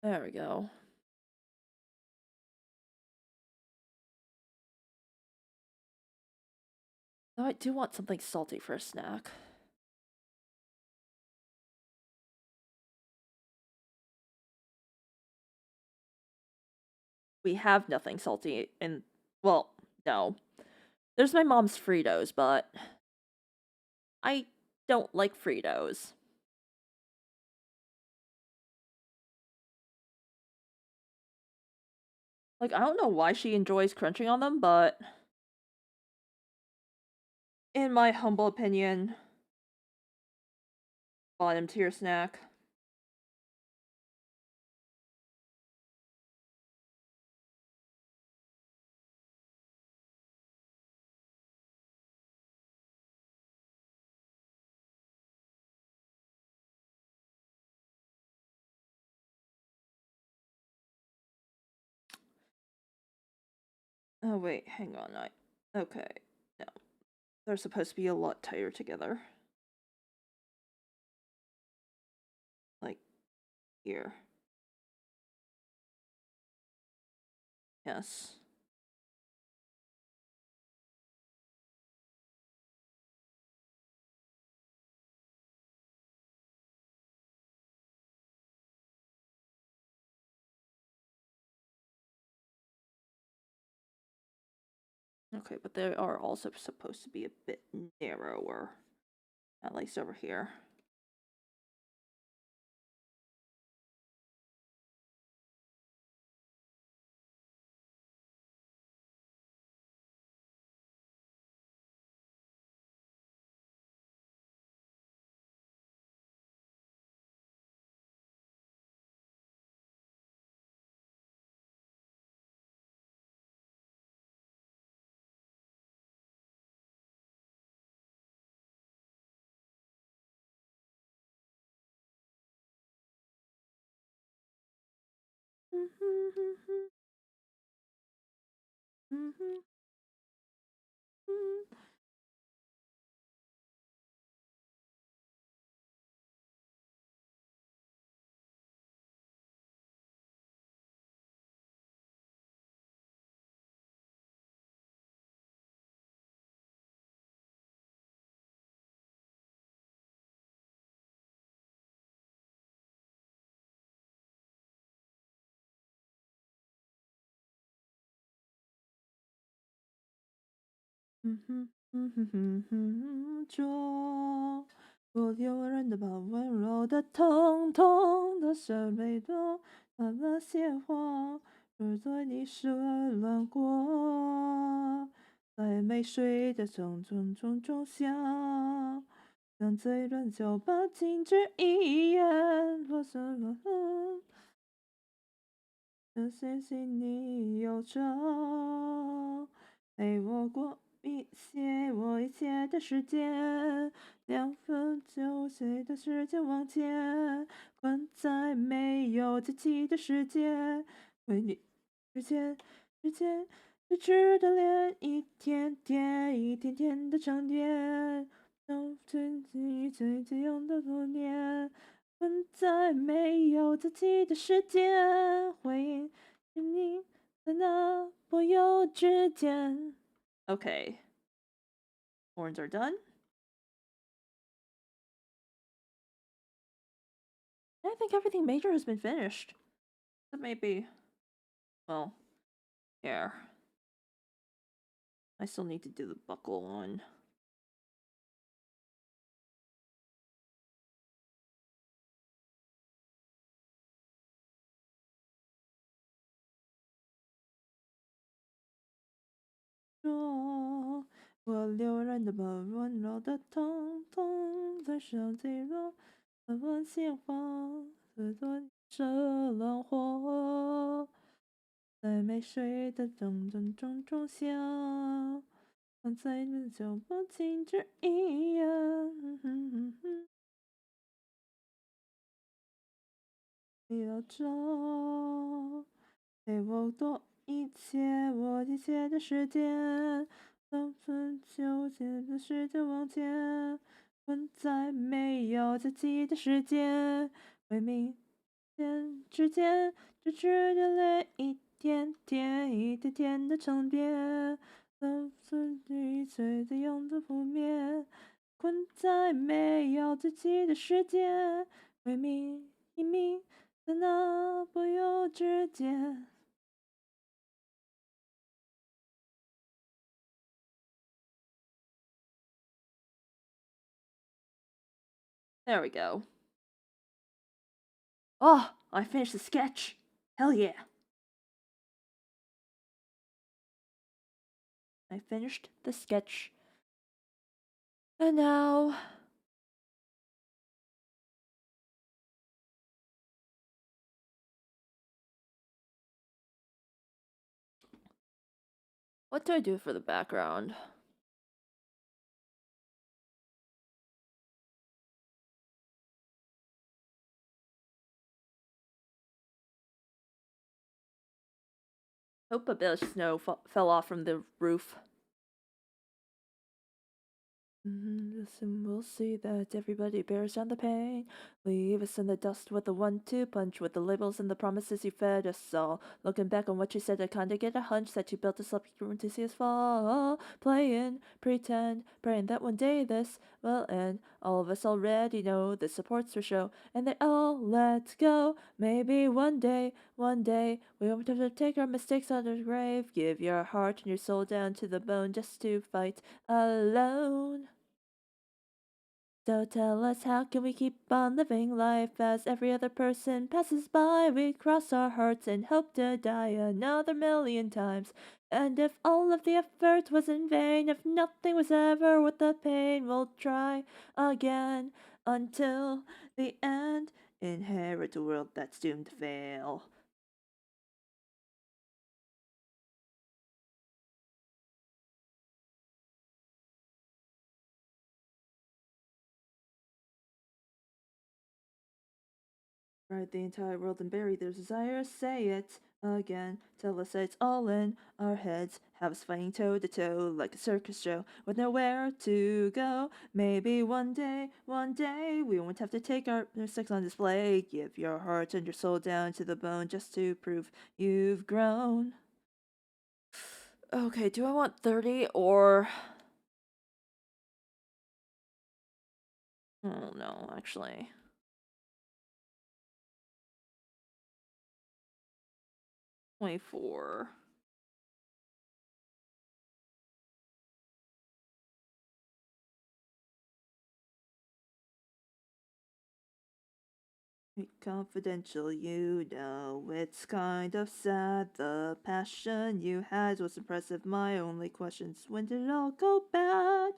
There we go. Though I do want something salty for a snack. We have nothing salty in. Well, no. There's my mom's Fritos, but I don't like Fritos. Like, I don't know why she enjoys crunching on them, but in my humble opinion, bottom tier snack. Oh, wait, hang on. Okay. No. They're supposed to be a lot tighter together. Like, here. Yes. Okay, but they are also supposed to be a bit narrower. At least over here.这若有人的把温柔的、疼痛的、舍美的那些话，只对你失乱过，在没睡的种种种种想，让醉人酒吧静止一夜，我怎么这些信你有着，陪我过一切的时间，2分9岁的时间往前，困在没有自己的世界，为你之间之间直直的脸，一天天一天天的沉淀，让自己最最用的多年。困在没有自己的世界，回应是你在那波游之间。Okay, horns are done. I think everything major has been finished. But maybe, well, yeah. I still need to do the buckle one. Draw 我留人的把温柔的疼痛在手记落，温温鲜花，似多这浪火，在没睡的种种种种想，放在你就不停止一样。要找陪我多一切，我一切的时间，2分9岁的时间往前，困在没有自己的世界，为明点之间，只吃掉了一点点，一点点的层叠，让自己随着样子扑灭，困在没有自己的世界，为命一命的那不由之间。There we go. Oh, I finished the sketch. Hell yeah. I finished the sketch. And now. What do I do for the background? Hope a bit of snow fell off from the roof. Listen, we'll see that everybody bears down the pain. Leave us in the dust with the 1-2 punch, with the labels and the promises you fed us all. Looking back on what you said, I kinda get a hunch that you built us up to see us fall. Playing, pretend, praying that one day this will end. All of us already know the support's for show, and they all let go. Maybe one day, we won't have to take our mistakes on the grave. Give your heart and your soul down to the bone just to fight alone. So tell us, how can we keep on living life as every other person passes by? We cross our hearts and hope to die another million times. And if all of the effort was in vain, if nothing was ever worth the pain, we'll try again until the end. Inherit a world that's doomed to fail. Ride the entire world and bury their desires. Say it again. Tell us that it's all in our heads. Have us fighting toe to toe like a circus show with nowhere to go. Maybe one day, we won't have to take our sex on display. Give your heart and your soul down to the bone just to prove you've grown. Okay, do I want 30 or... Oh no, actually. 24. Confidential, you know, it's kind of sad. The passion you had was impressive. My only question's, when did it all go bad?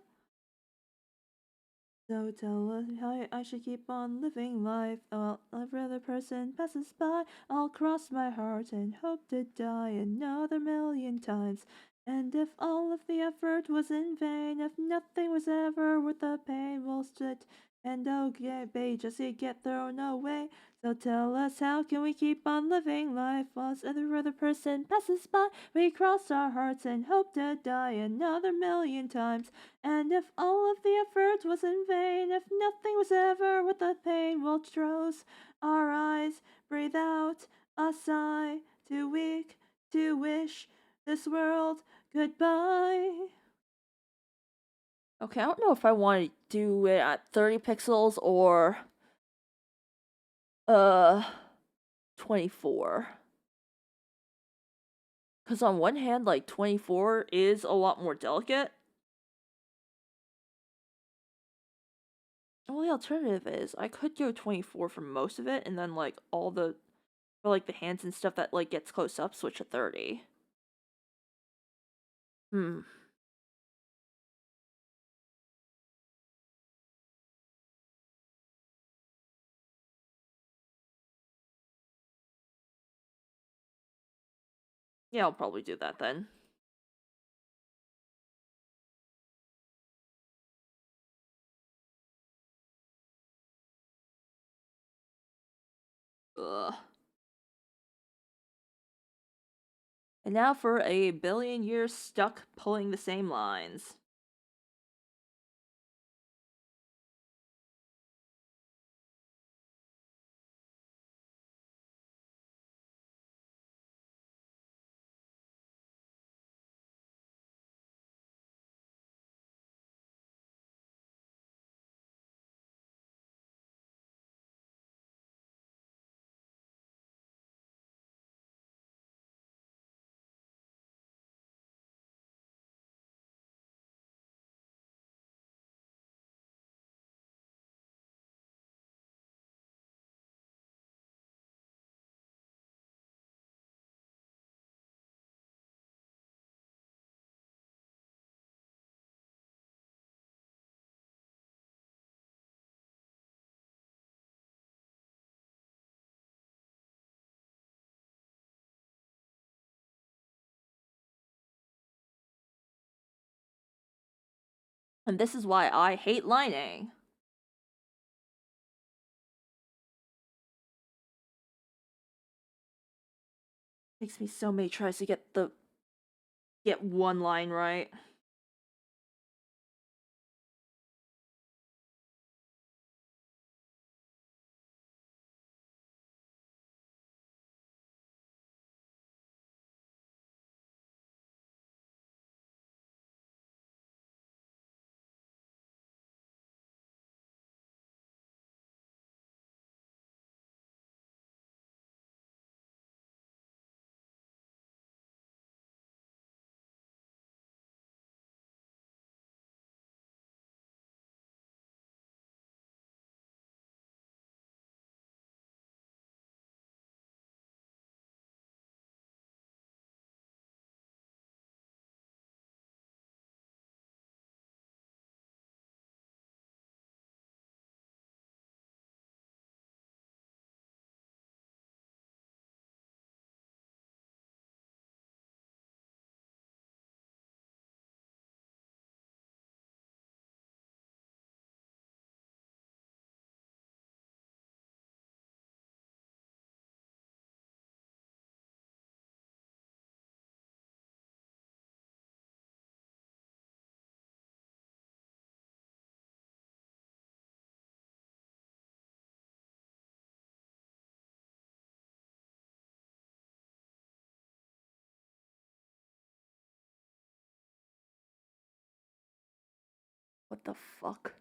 So tell us how I should keep on living life. While every other person passes by, I'll cross my heart and hope to die another million times. And if all of the effort was in vain, if nothing was ever worth the pain, we'll sit and obey just to get thrown away. So tell us, how can we keep on living life whilst every other person passes by? We cross our hearts and hope to die another million times. And if all of the effort was in vain, if nothing was ever worth the pain, we'll close our eyes, breathe out a sigh, too weak to wish this world goodbye. Okay, I don't know if I want to do it at 30 pixels or 24. Because on one hand, like, 24 is a lot more delicate. Well, the alternative is I could go 24 for most of it, and then, like, all the, for, like, the hands and stuff that, like, gets close up, switch to 30. Hmm. Yeah, I'll probably do that then. Ugh. And now for a billion years stuck pulling the same lines. And this is why I hate lining. Takes me so many tries to get one line right. What the fuck?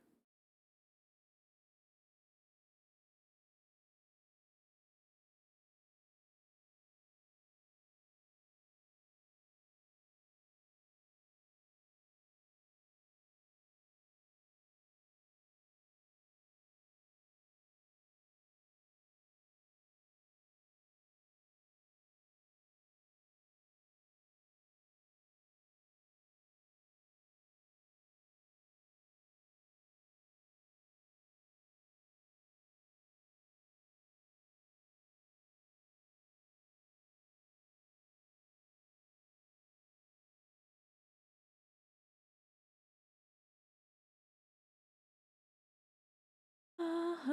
I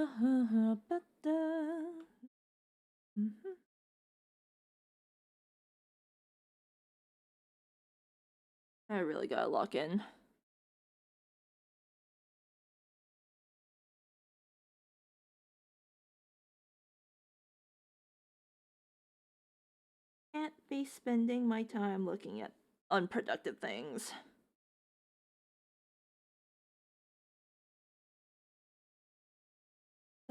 really gotta lock in. Can't be spending my time looking at unproductive things.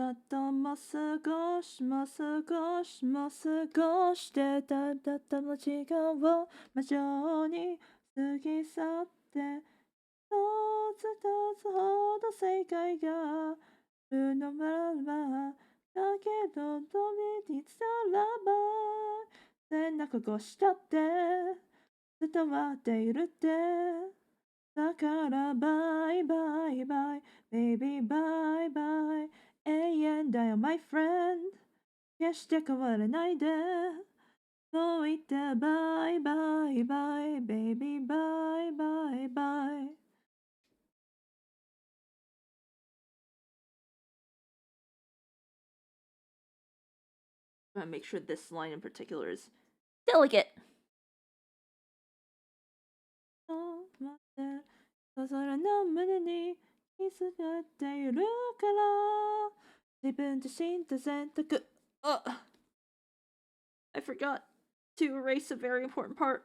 だとも過ごしも過ごしも過ごしてただったの時間を魔女に過ぎ去って一つ一つほど世界がるのならばだけど飛びにしたらば背中越したって伝わっているってだからバイバイバイ Baby バイバイ永遠だよ My friend 決して変わらないでそう言ってバイバイバイ Baby バイバイバイ I'm gonna make sure this line in particular is delicate. 待って心の胸に傷がっているから自分自身と選択 I forgot to erase a very important part.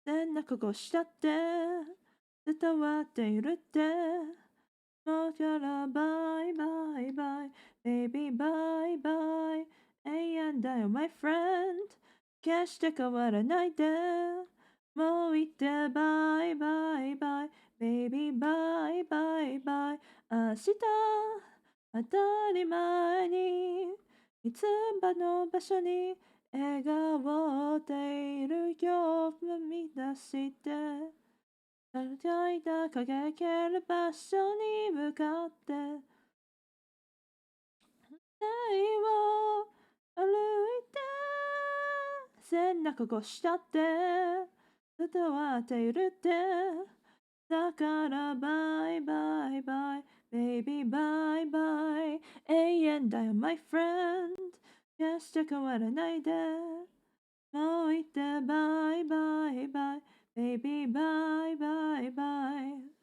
連絡越したって伝わっているってだからバイバイバイ Baby バイバイ永遠だよ My friend 決して変わらないでもう言ってバイバイバイ Baby バイバイバイ明日当たり前にいつもの場所に笑顔でいるよう生み出して輝いた輝ける場所に向かって愛を歩いて背中越したって伝わっているって。だからバイバイバイ、baby バイバイ。永遠だよ my friend。決して変わらないで。もう言ってバイバイバイ、baby バイバイバイ。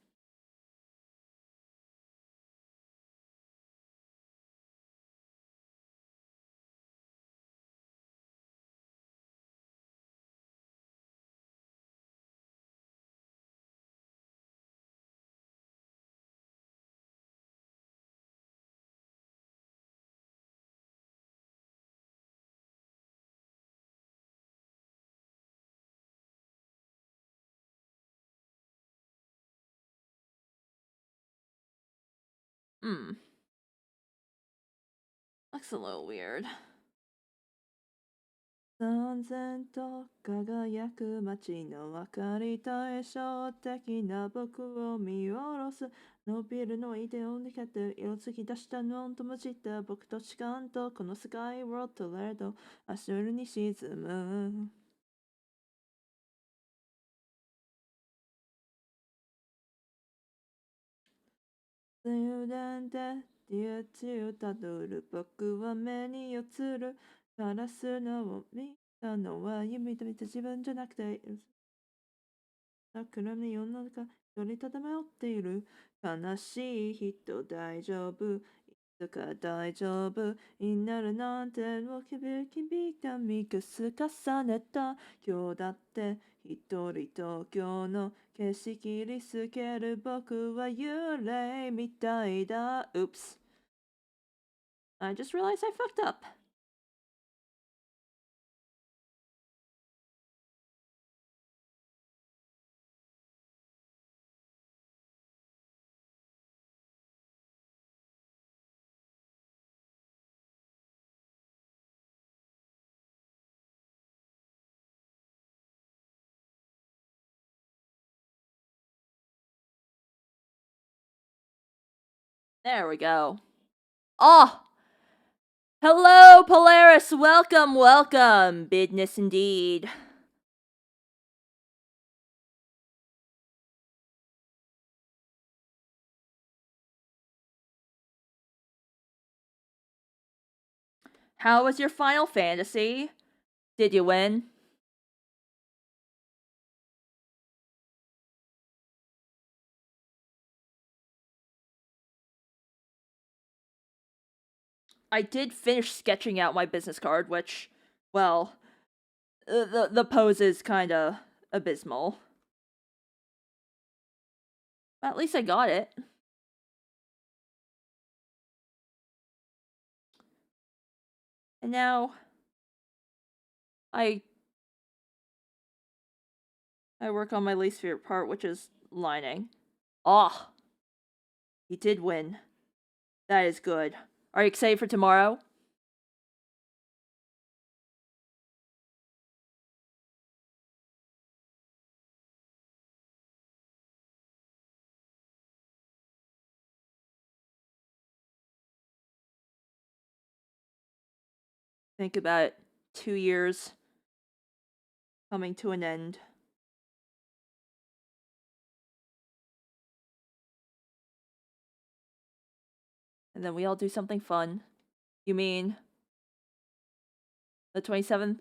Hmm. Looks a little weird. 燦然と輝く街の明かり対照的な僕を見下ろす伸びるのideを抜けて色づき出したのと混じった僕と時間とこのスカイワールドレード明日夜に沈む充電でリチをたどる僕は目に映るガラスのを見たのは夢で見た自分じゃなくて暗い世の中一人ただ迷っている悲しい人大丈夫いつか大丈夫になるなんて君が見重ねた今日だって一人東京の景色に透ける僕は幽霊みたいだ Oops I just realized I fucked up There we go. Oh! Hello, Polaris! Welcome, welcome! Business indeed. How was your Final Fantasy? Did you win? I did finish sketching out my business card, which, well, the pose is kinda abysmal. But at least I got it. And now I work on my least favorite part, which is lining. Ah, he did win. That is good. Are you excited for tomorrow? Think about it. 2 years coming to an end. And then we all do something fun. You mean the 27th?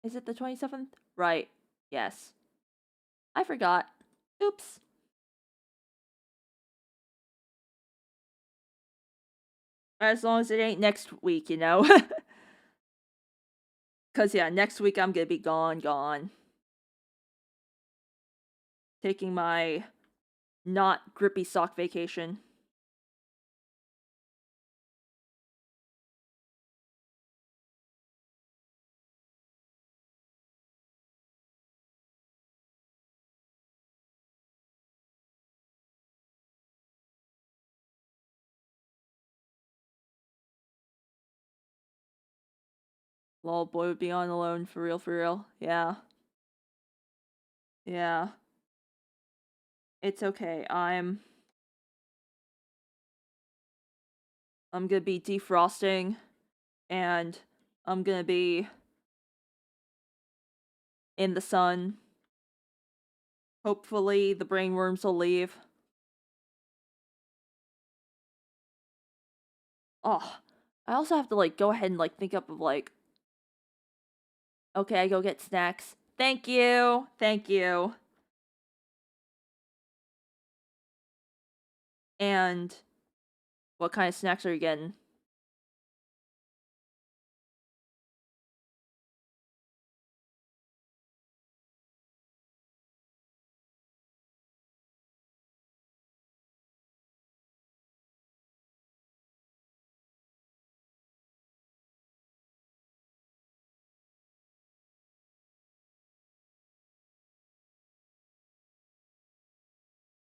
Is it the 27th? Right. Yes. I forgot. Oops. As long as it ain't next week, you know? Because, yeah, next week I'm gonna be gone. Taking my not grippy sock vacation. Lol, boy would be on alone, for real, for real. Yeah. Yeah. It's okay. I'm gonna be defrosting, and I'm gonna be in the sun. Hopefully the brainworms will leave. Oh, I also have to like go ahead and like think up of like, okay, I go get snacks. Thank you. Thank you. And what kind of snacks are you getting?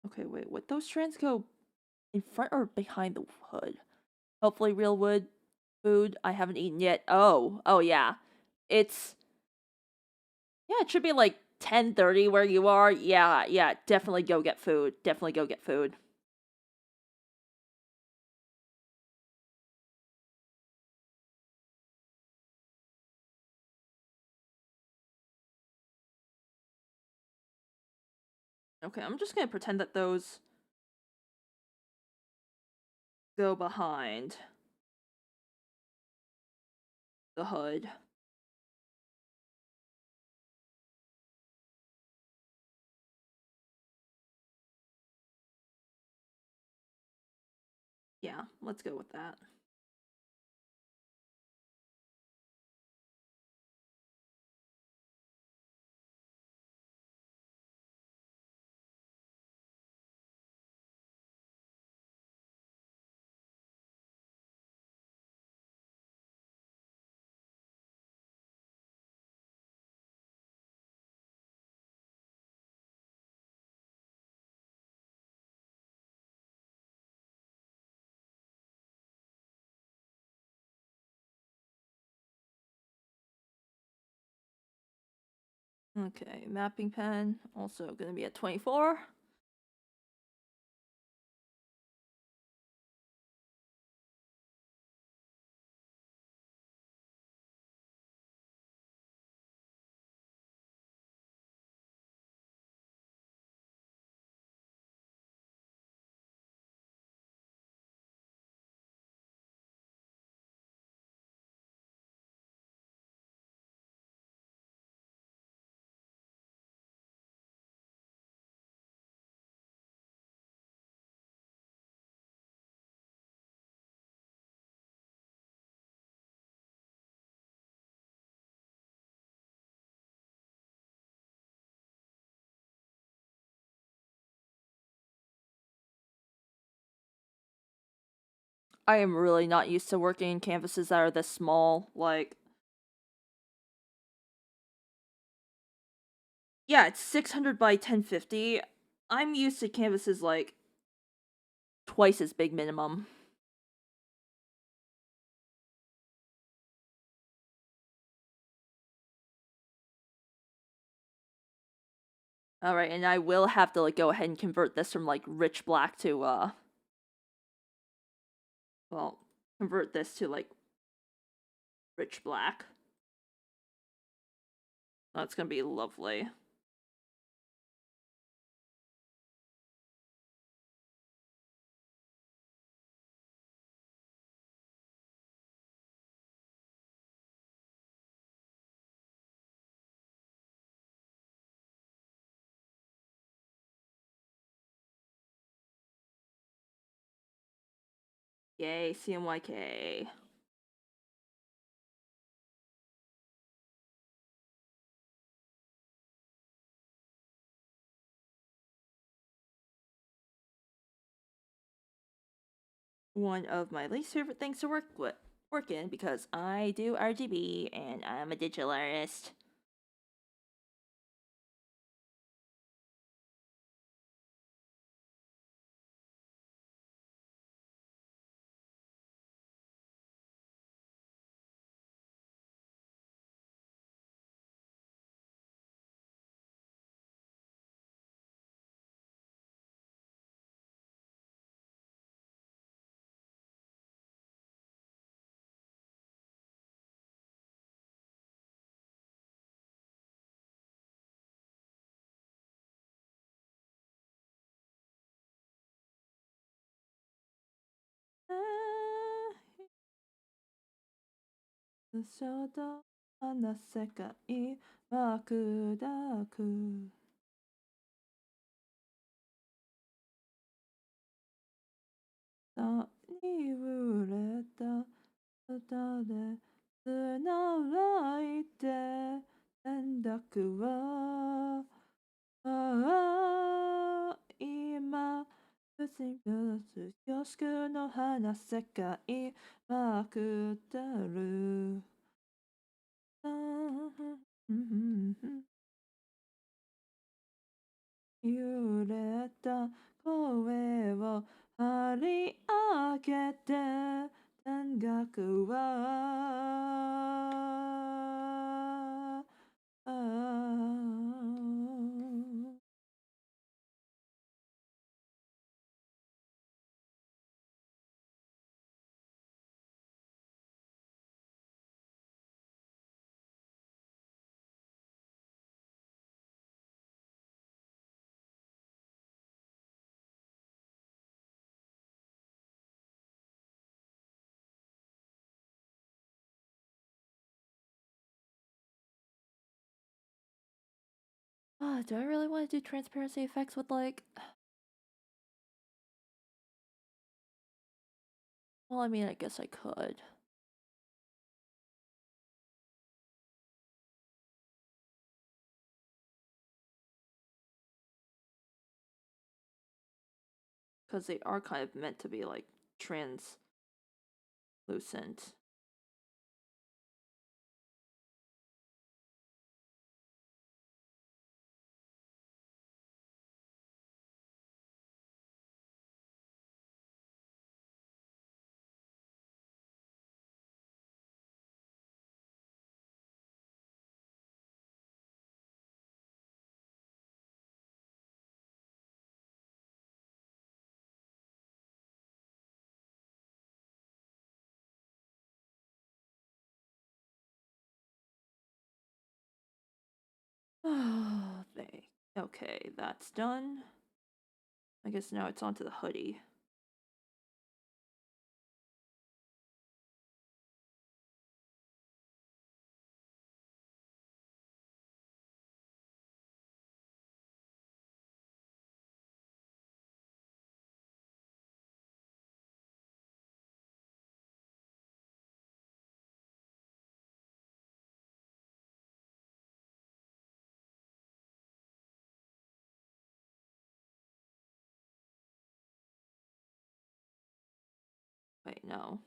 Okay, wait, would those strands go in front or behind the hood? Hopefully real wood food I haven't eaten yet. Oh yeah. It's yeah, it should be like 10:30 where you are. Yeah, definitely go get food. Definitely go get food. Okay, I'm just gonna pretend that those go behind the hood. Yeah, let's go with that. Okay, mapping pen also gonna be at 24. I am really not used to working in canvases that are this small. Like, yeah, it's 600 by 1050. I'm used to canvases like twice as big minimum. All right, and I will have to like go ahead and convert this from like rich black to well, convert this to like rich black. That's gonna be lovely. Yay, CMYK. One of my least favorite things to work in because I do RGB and I'm a digital artist. 書道な世界は砕くに触れた歌で繋いで選択は今不思議恐縮の花世界は下る揺れた声を張り上げて天学はdo I really want to do transparency effects with like... Well, I mean, I guess I could. Because they are kind of meant to be like translucent. Okay, that's done. I guess now it's onto the hoodie. Wait, no.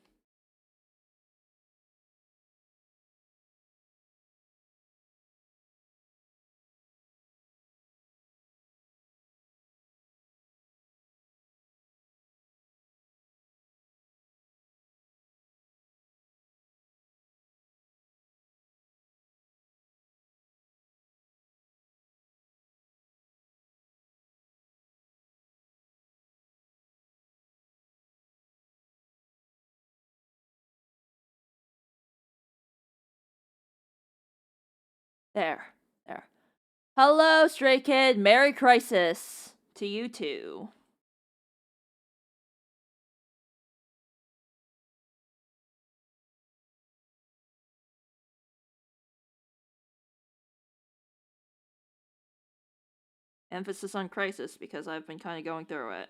There. There. Hello, Stray Kid. Merry Crisis. To you too. Emphasis on crisis because I've been kind of going through it.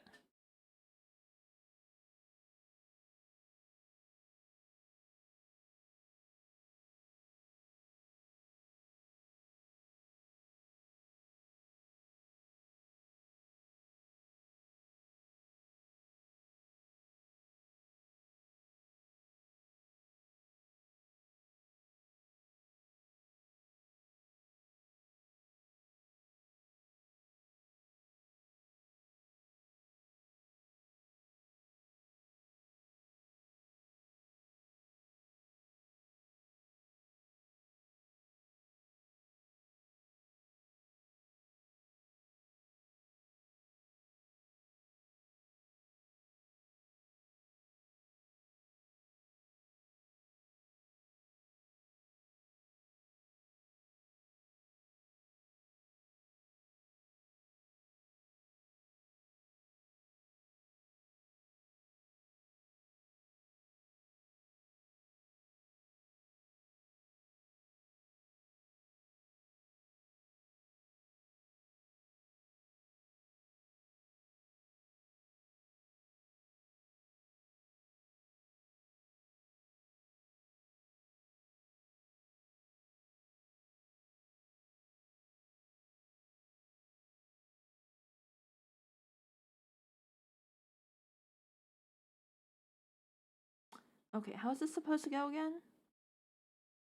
Okay, how is this supposed to go again?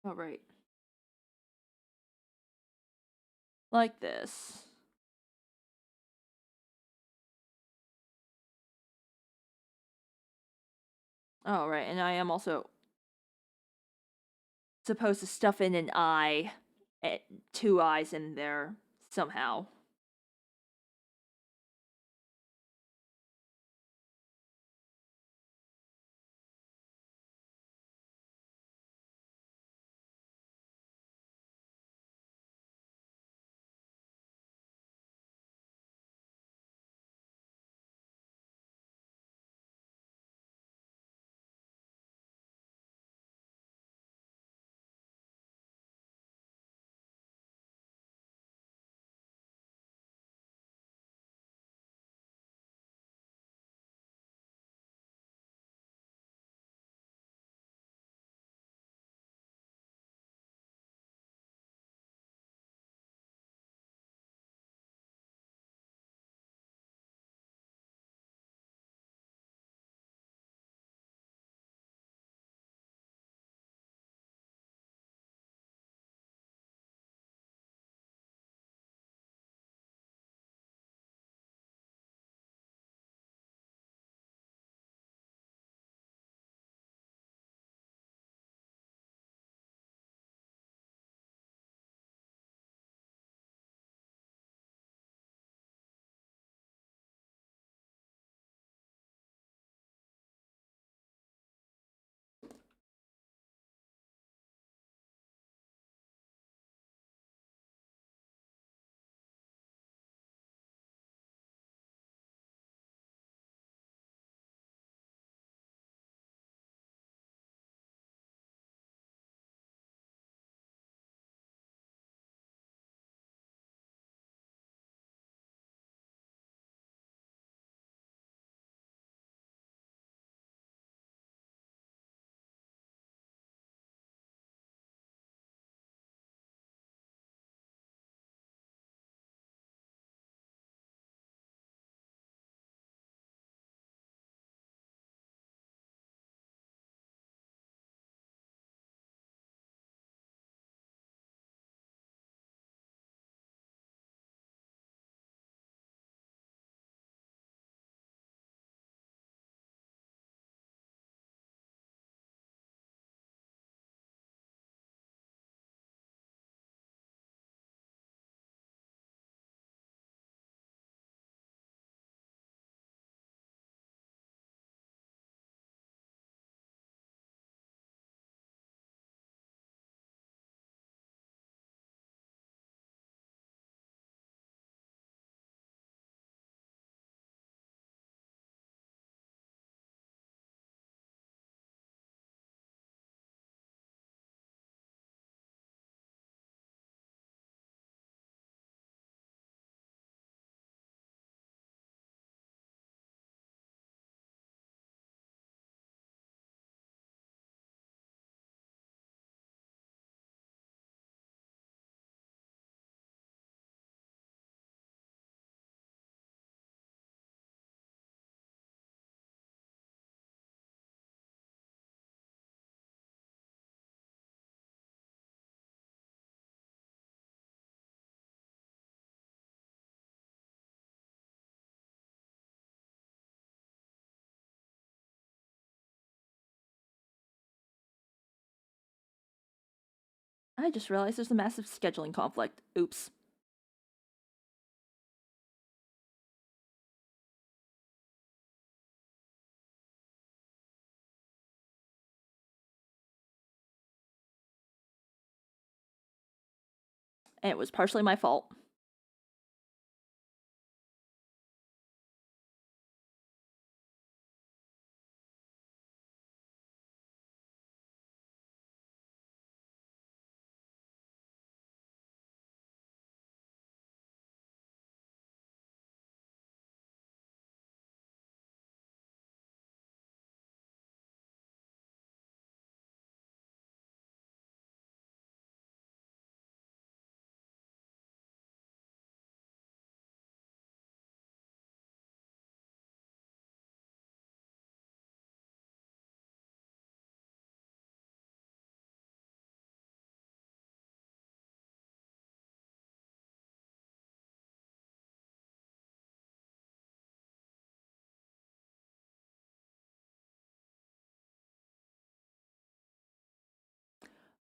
Oh, right. Like this. Oh, right, and I am also supposed to stuff in an eye, two eyes in there somehow. I just realized there's a massive scheduling conflict. Oops. And it was partially my fault.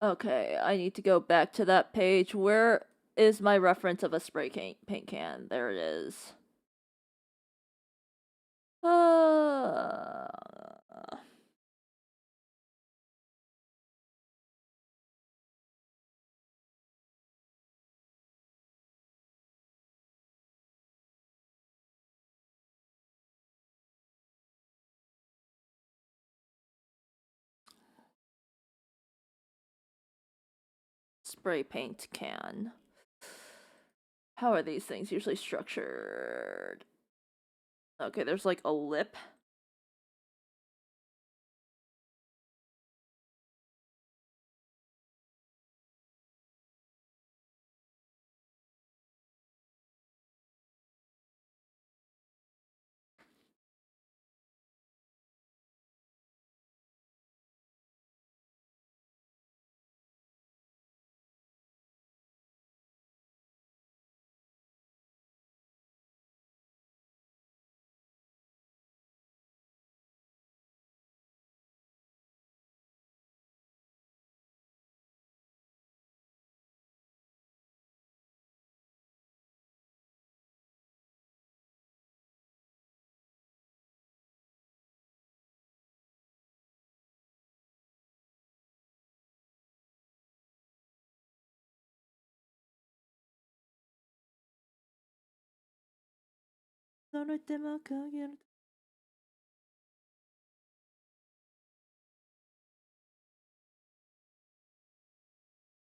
Okay, I need to go back to that page. Where is my reference of a paint can? There it is. Uh, spray paint can. How are these things usually structured? Okay, there's like a lip.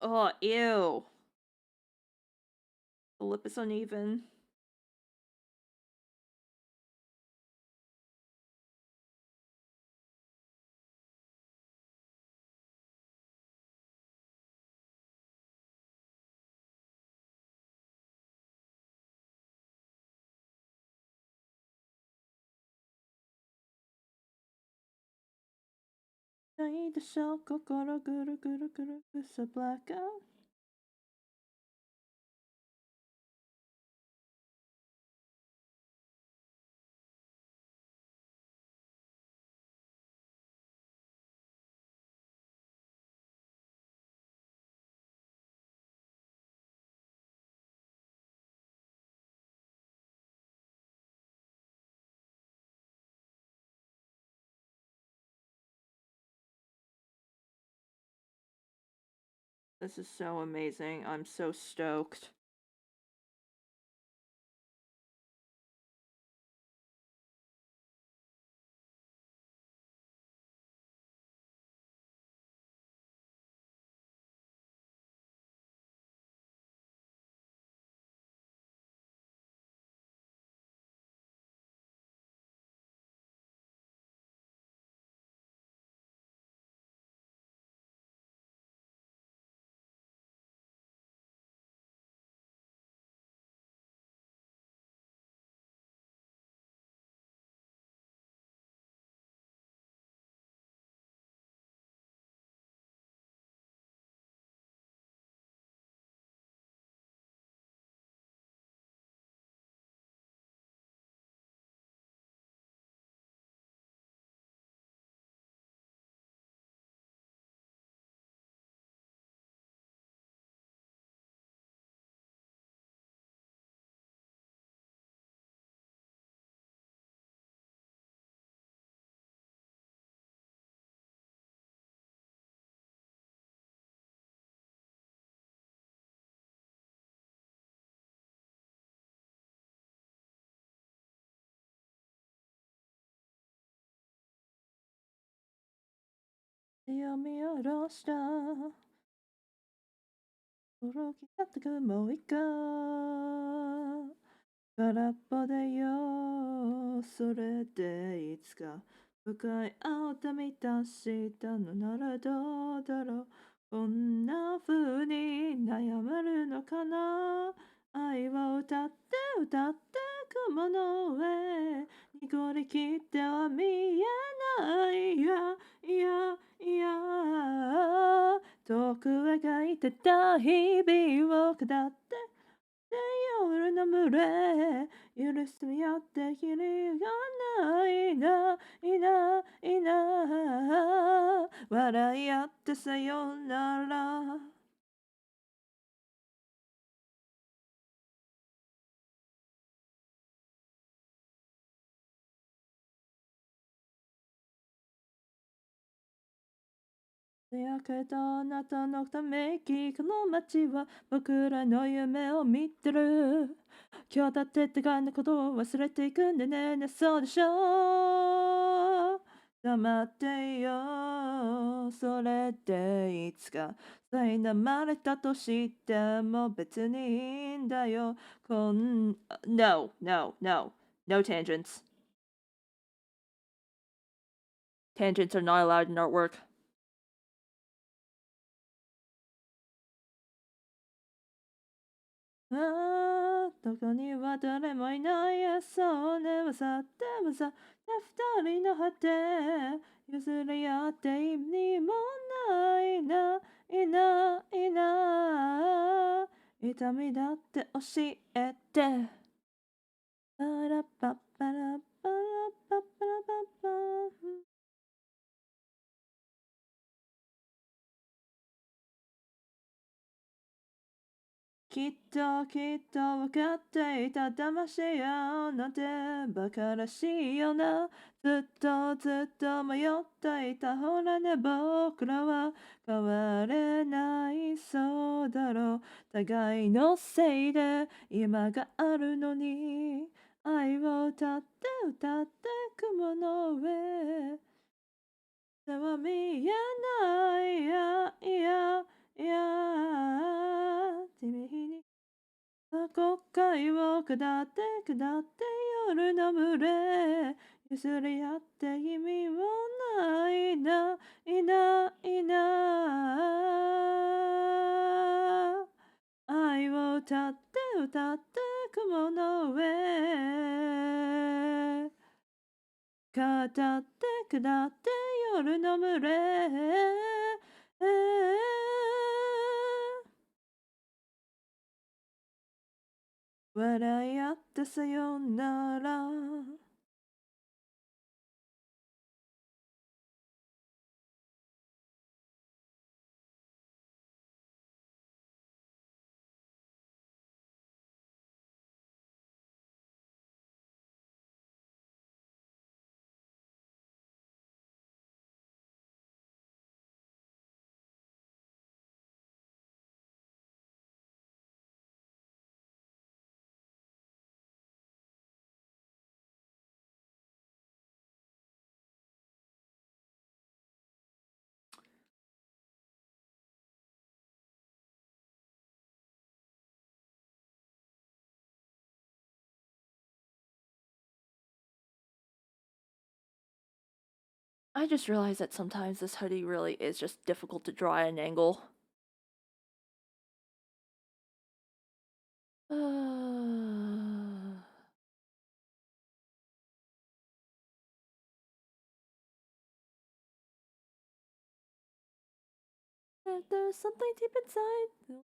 Oh, ew. The lip is uneven. Need to show kokoro guru guru guru gusa blackout. This is so amazing. I'm so stoked. Yummy roaster. 転き立ってくもういっか空っぽでよそれでいつか向かい合うた満たしたのならどうだろうこんな風に悩めるのかな愛を歌って歌って雲の上濁りきっては見えないいやいやいや遠く描いてた日々を下って夜の群れ許してみ合ってきりがないないないな笑い合ってさよならやけどあなたのため息この街は僕らの夢を見てる今日だってってかんなことを忘れていくんでねそうでしょ黙っていよそれでいつか苛まれたとしても別にいいんだよNo, no, no, no tangents. Tangents are not allowed in artwork. ああ、どこには誰もいないや、そうね、わざってわざって二人の果て譲り合って意味もないないないな痛みだって教えてパラパッパラパラパッパラパッパきっときっと分かっていた騙し合うなんて馬鹿らしいよなずっとずっと迷っていたほらね僕らは変われないそうだろう互いのせいで今があるのに愛を歌って歌って雲の上では見えないいやいやいや君に後悔を下って下って夜の群れ譲り合って意味もないないないな愛を歌って歌って雲の上語って下って夜の群れ笑い合ってさよなら I just realized that sometimes this hoodie really is just difficult to draw at an angle. There's something deep inside,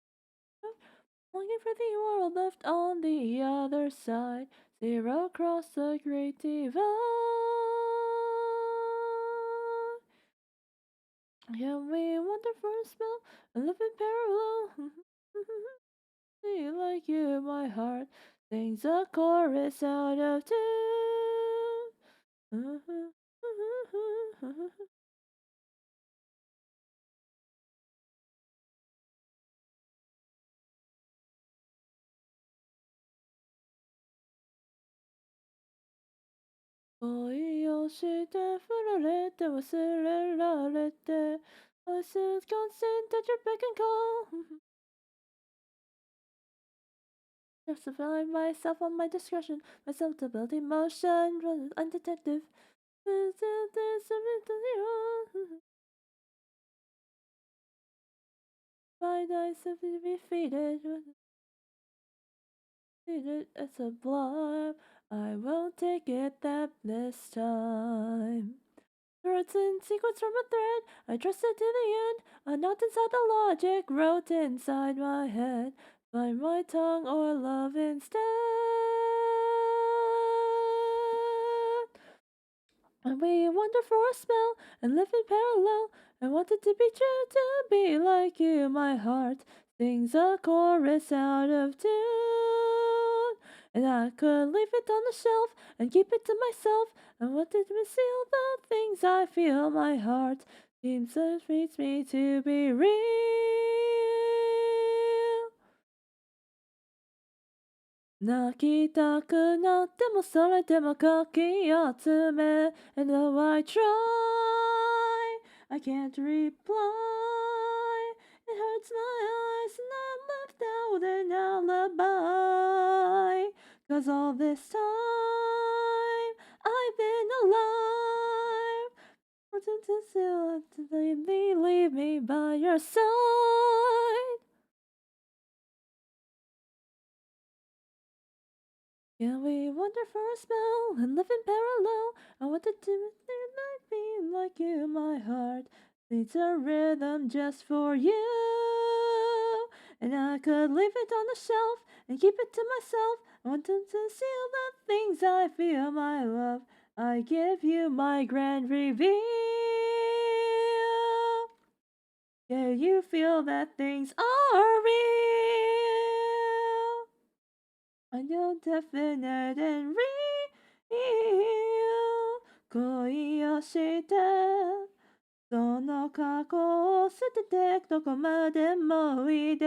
longing for the world left on the other side. Zero across the great divide. Can we wander for a spell and live in parallel? See like you, my heart sings a chorus out of tune.恋をして振られて忘れられて I still constant at your beck and call Justify myself on my discretion myself to build emotion rather undetective My dice have to be defeated it's a blow I won't take it that this time Threads in sequence from a thread. I trusted to the end. A knot inside the logic wrote inside my head. Find my tongue or love instead. And we wander for a spell and live in parallel. I wanted to be true to be like you. My heart sings a chorus out of tune. And I could leave it on the shelf and keep it to myself. I wanted to conceal the things I feel. My heart seems to reach me to be real.泣きたくなってもそれでもかき集め And though I try I can't reply It hurts my eyes and I'm left out with an alibi Cause all this time I've been alive Wanting to still leave me by your side Can we wander for a spell and live in parallel? I wanted to be like you, my heart needs a rhythm just for you. And I could leave it on the shelf and keep it to myself. I wanted to seal the things I feel, my love. I give you my grand reveal. Yeah, you feel that things are real. I know definite and real 恋をしてその過去を捨ててどこまでもおいで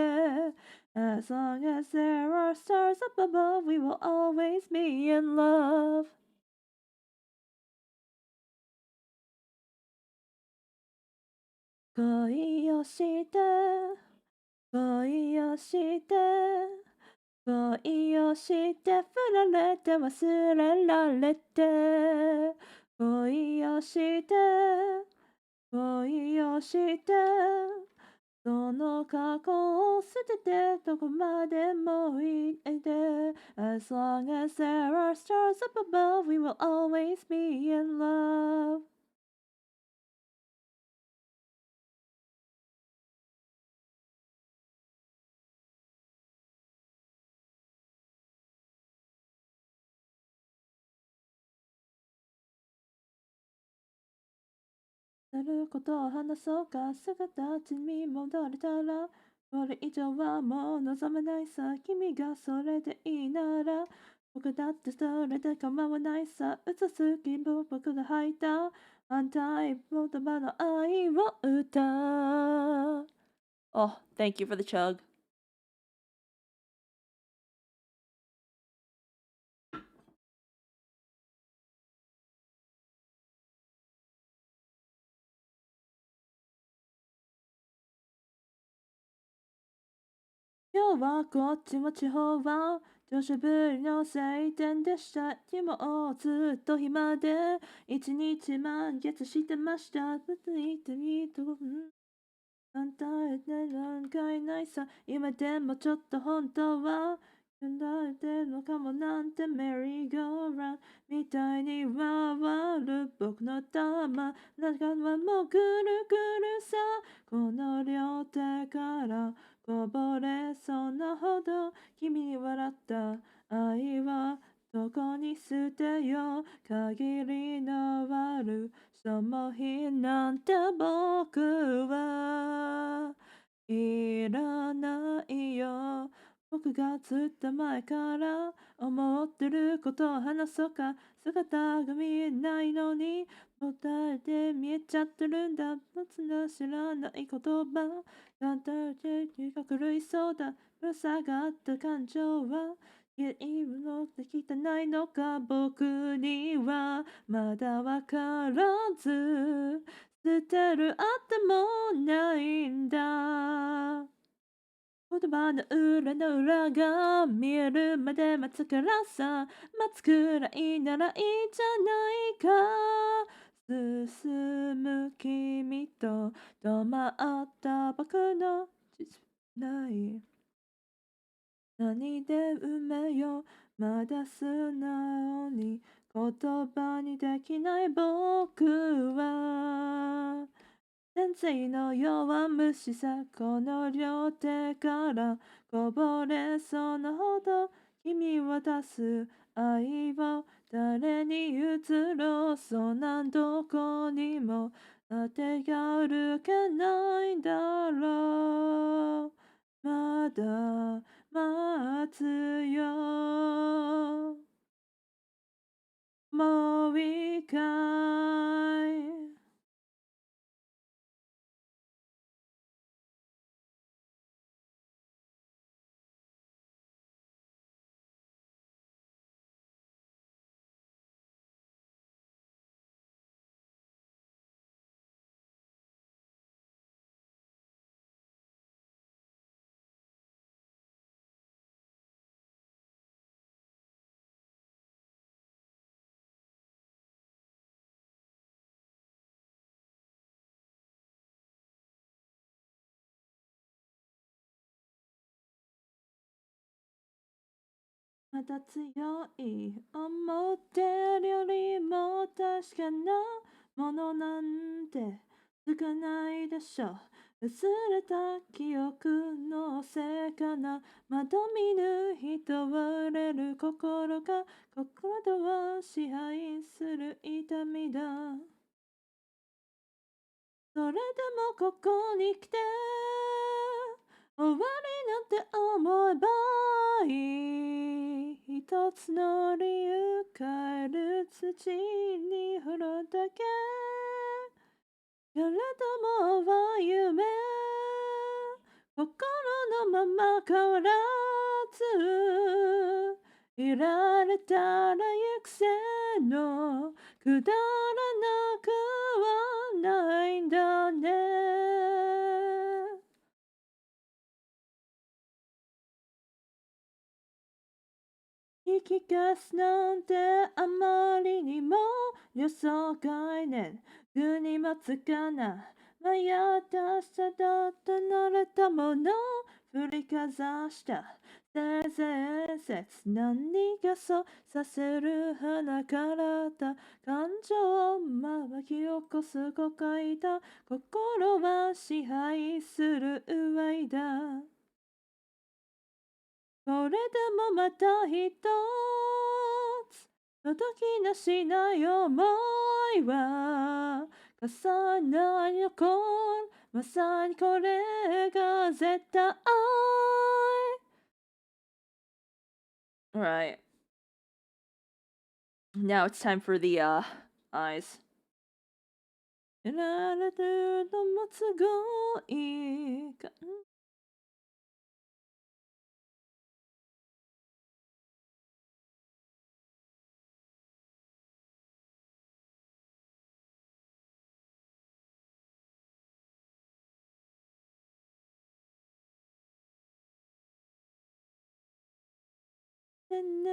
As long as there are stars up above we will always be in love 恋をして恋をして恋をして振られて忘れられて恋をして恋をしてその過去を捨ててどこまでもいで As long as there are stars up above we will always be in love なることを話そうか姿地に戻れたらこれ以上はもう望めないさ君がそれでいいなら僕だってそれで構わないさ嘘つきも僕が吐いた反対言葉の愛を歌 Oh, thank you for the chug. 今日はこっちも地方は上司ぶりの晴天でした日もずっと暇で一日満月してましたぶついてみと反対でなんかいないさ今でもちょっと本当は考えてるのかもなんてメリーゴーランみたいに回る僕の玉中はもうぐるぐるさこの両手からこぼれそうなほど君に笑った愛はどこに捨てよう限りのあるその日なんて僕はいらないよ僕がずっと前から思ってることを話そうか姿が見えないのに答えて見えちゃってるんだつが知らない言葉簡単にが狂いそうだぶら下がった感情は言いのできてないのか僕にはまだわからず捨てるあってもないんだ言葉の裏の裏が見えるまで待つからさ待つくらいならいいじゃないか進む君と止まった僕のない何で埋めようまだ素直に言葉にできない僕は天性の弱虫さこの両手からこぼれそうなほど君を渡す愛を誰に譲ろう。そんなどこにも当てがあるかないんだろう。まだ待つよ。もう一回。まだ強い思ってるよりも確かなものなんて少ないでしょ。薄れた記憶のせいかな。まだ見ぬ人は売れる心が心とは支配する痛みだ。それでもここに来て終わりなんて思えばいい。一つの理由変える土に降るだけ。けれどもは夢心のまま変わらずいられたら行くせのくだらなくはないんだね。言い聞かすなんてあまりにも予想概念具にもつかない迷った下だった慣れたもの振りかざしたせいぜい説何がそうさせる鼻からだ感情を巻き起こす誤解だ心は支配する上いだこれでもまた一つ届きなしない思いは重なり残るまさにこれが絶対 Alright. Now it's time for the eyes. 得られるのも都合いいかでね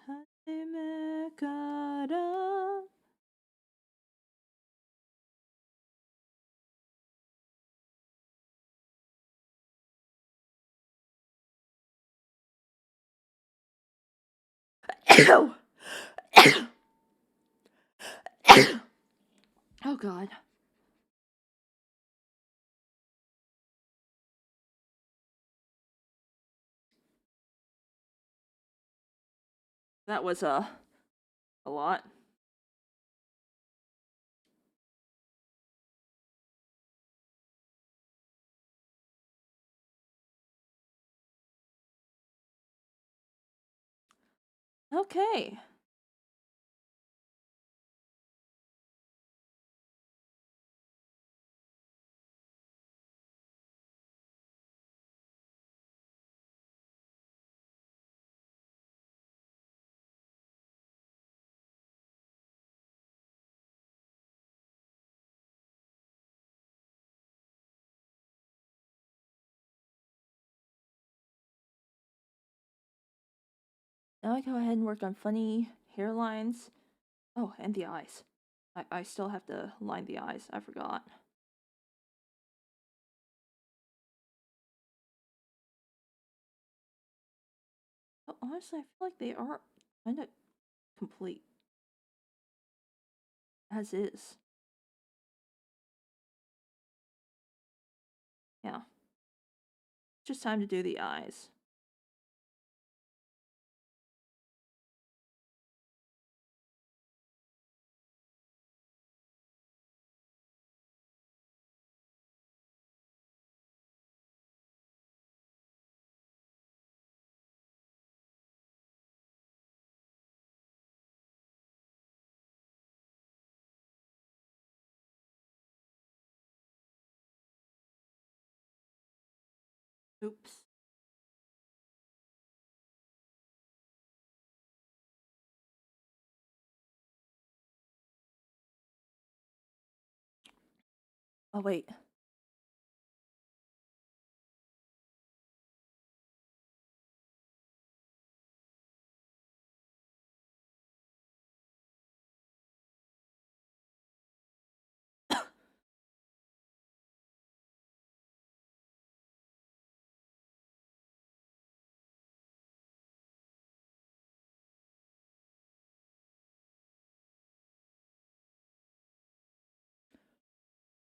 初めからOh god. That was a lot. Okay. Now I go ahead and work on funny hairlines. Oh, and the eyes. I still have to line the eyes. I forgot. But honestly, I feel like they are kind of complete. As is. Yeah. Just time to do the eyes. Oops. Oh, wait.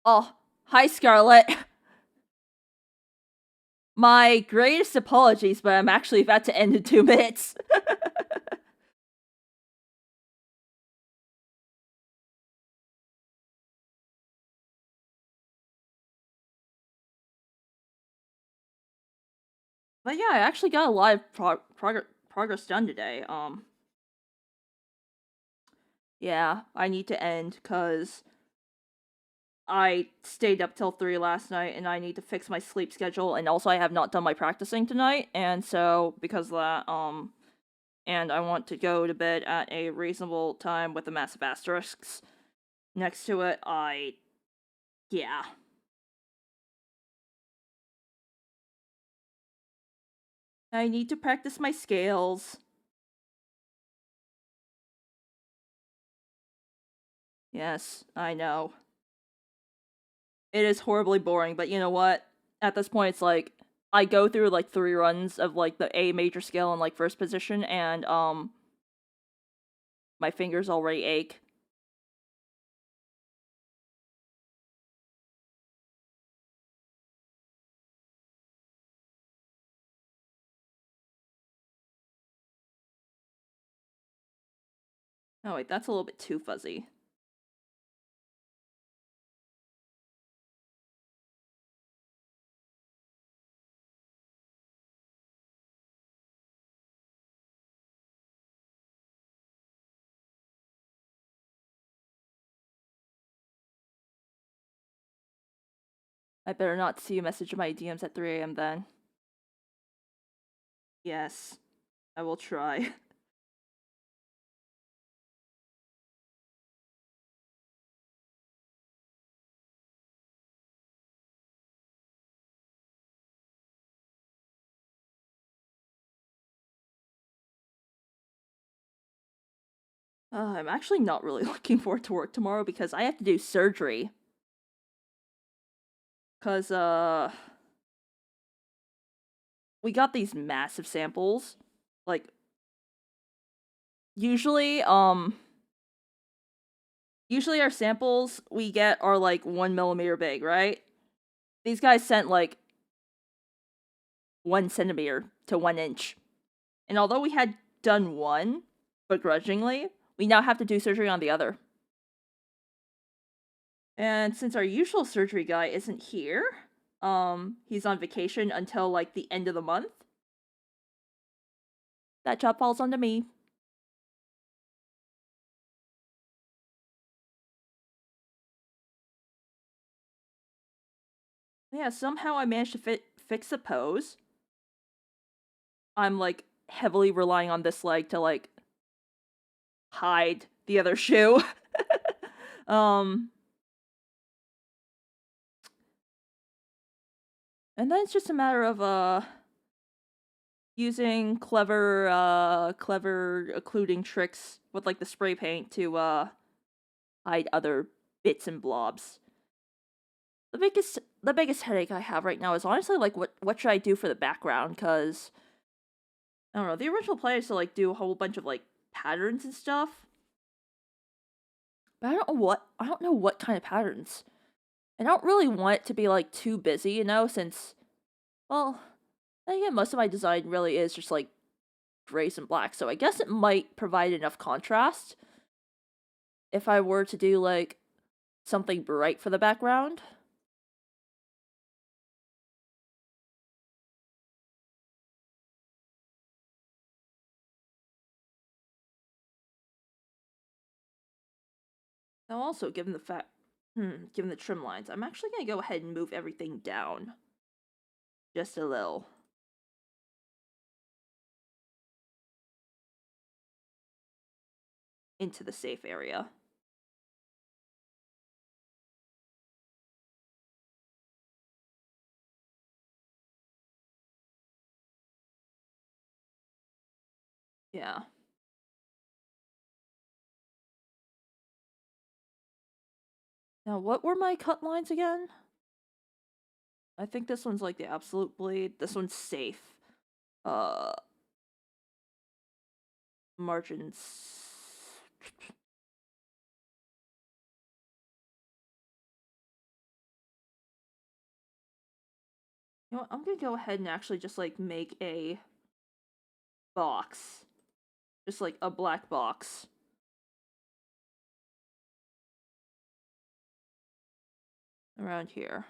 Oh, hi, Scarlet. My greatest apologies, but I'm actually about to end in 2 minutes. But yeah, I actually got a lot of progress done today. Yeah, I need to end because I stayed up till 3 last night and I need to fix my sleep schedule, and also I have not done my practicing tonight, and so because of that, and I want to go to bed at a reasonable time with the massive asterisks next to it. Yeah. I need to practice my scales. Yes, I know. It is horribly boring, but you know what? At this point, it's like I go through like 3 runs of like the A major scale in like first position, and my fingers already ache. Oh wait, that's a little bit too fuzzy. I better not see a message in my DMs at 3 a.m. then. Yes, I will try. I'm actually not really looking forward to work tomorrow because I have to do surgery. Cause we got these massive samples. Like usually, usually our samples we get are like 1 millimeter big, right? These guys sent like 1 centimeter to 1 inch. And although we had done one, begrudgingly, we now have to do surgery on the other. And since our usual surgery guy isn't here, he's on vacation until like the end of the month. That job falls onto me. Yeah, somehow I managed to fix the pose. I'm like heavily relying on this leg to like hide the other shoe. um and then it's just a matter of using clever occluding tricks with like the spray paint to hide other bits and blobs. The biggest headache I have right now is honestly like what should I do for the background, cuz I don't know, the original plan is to like do a whole bunch of like patterns and stuff. But I don't know what kind of patterns. I don't really want it to be like too busy, since well, again, most of my design really is just like grays and black, so I guess it might provide enough contrast if I were to do like something bright for the background. Now, also, given the trim lines, I'm actually gonna go ahead and move everything down. Just a little. Into the safe area. Yeah. Now, what were my cut lines again? I think this one's like the absolute bleed. This one's safe. Uh, margins. You know what? I'm gonna go ahead and actually just like make a box. Just like a black box. Around here.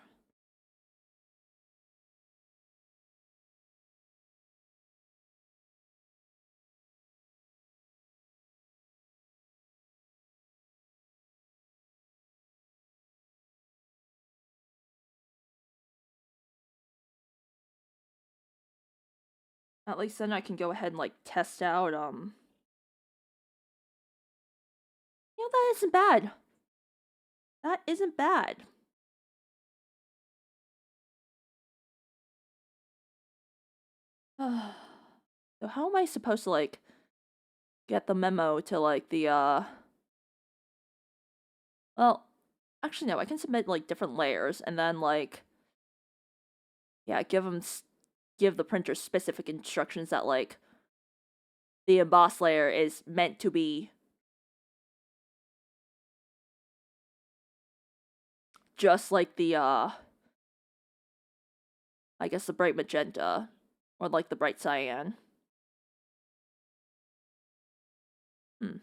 At least then I can go ahead and like test out, you know, that isn't bad. That isn't bad. So how am I supposed to like get the memo to like the well, actually no, I can submit like different layers and then like yeah, give the printer specific instructions that like the emboss layer is meant to be just like the I guess the bright magenta or like the bright cyan. Hmm.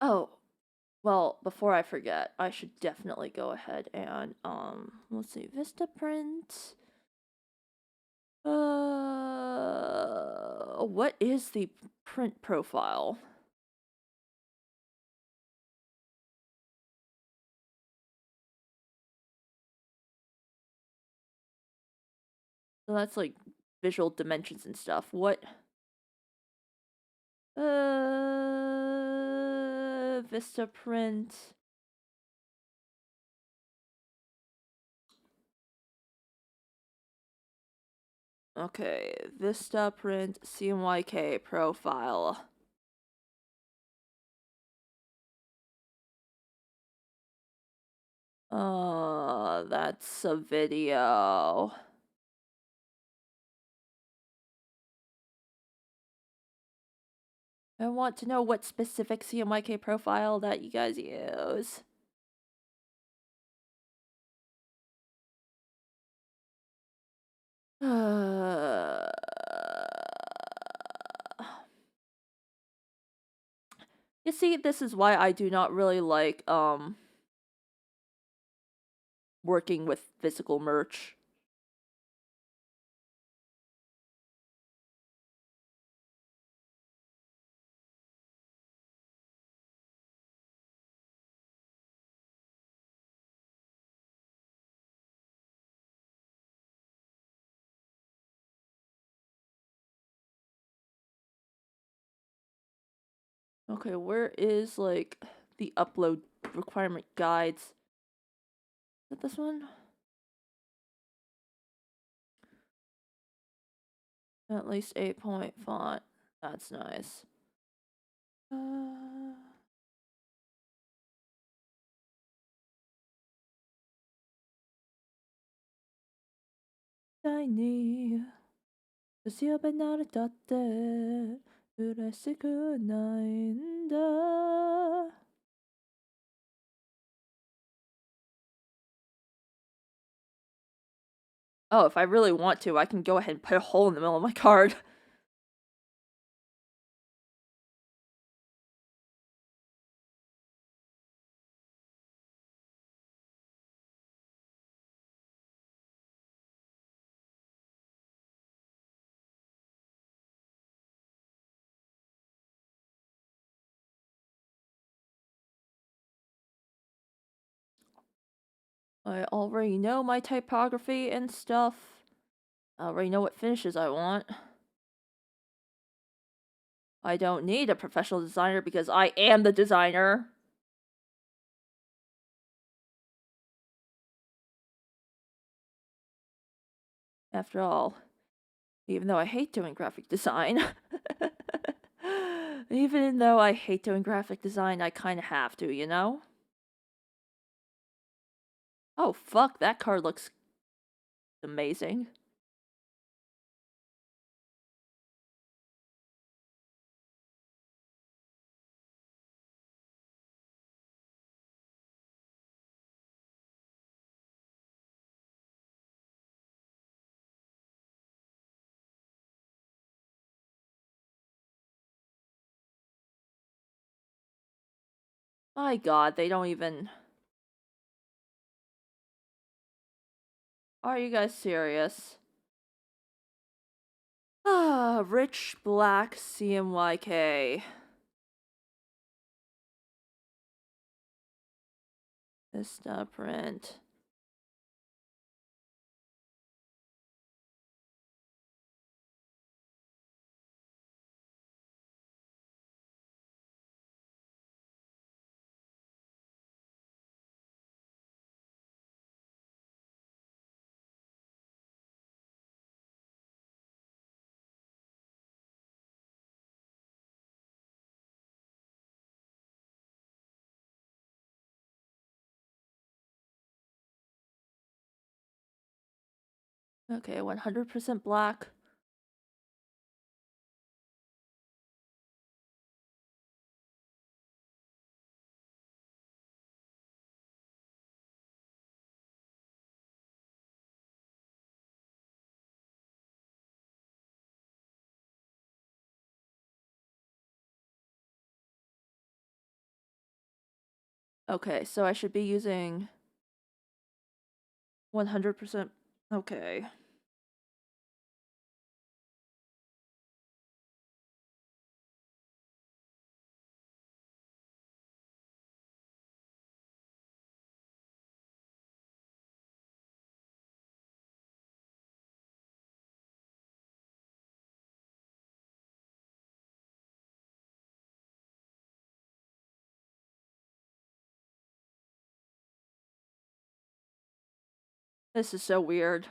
Oh, well, before I forget, I should definitely go ahead and let's see, Vistaprint. What is the print profile? So that's like visual dimensions and stuff. What? Vistaprint. Okay, Vistaprint CMYK profile. That's a video. I want to know what specific CMYK profile that you guys use. You see, this is why I do not really like, working with physical merch. Okay, where is, like, the upload requirement guides? Is it this one? At least 8-point font. That's nice. Tiny. 強めなれたって嬉しくないんだ. Oh, if I really want to, I can go ahead and put a hole in the middle of my card. I already know my typography and stuff. I already know what finishes I want. I don't need a professional designer because I am the designer. After all, even though I hate doing graphic design, even though I hate doing graphic design, I kind of have to, you know? Oh, fuck, that card looks amazing. My god, they don't even... Are you guys serious? Ah, rich black CMYK. Vista print. Okay, 100% black. Okay, so I should be using 100%. Okay. This is so weird.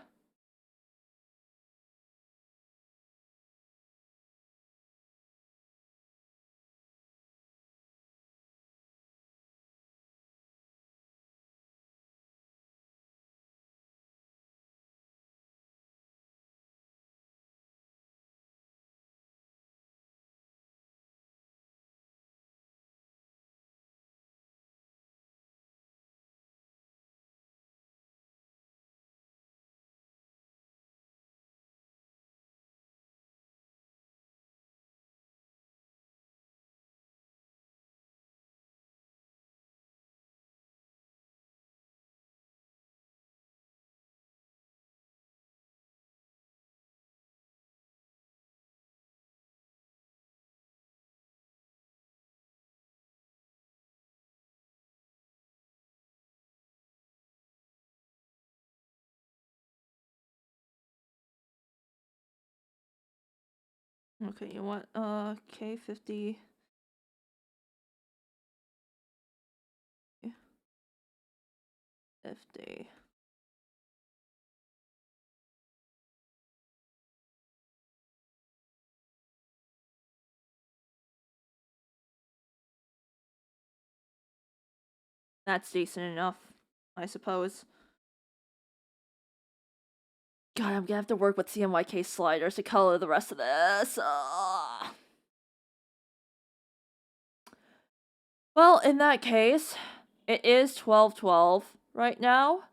Okay, you want K50. 50. That's decent enough, I suppose. God, I'm gonna have to work with CMYK sliders to color the rest of this. Well, in that case, it is 12:12 right now.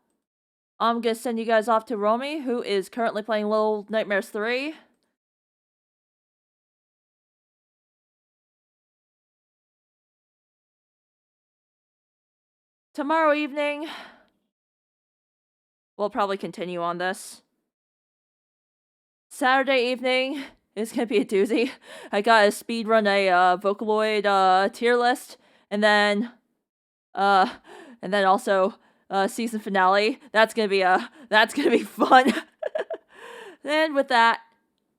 I'm gonna send you guys off to Romy, who is currently playing Little Nightmares 3. Tomorrow evening, we'll probably continue on this. Saturday evening is gonna be a doozy. I gotta speedrun a Vocaloid tier list, and then also season finale. That's gonna be fun. And with that,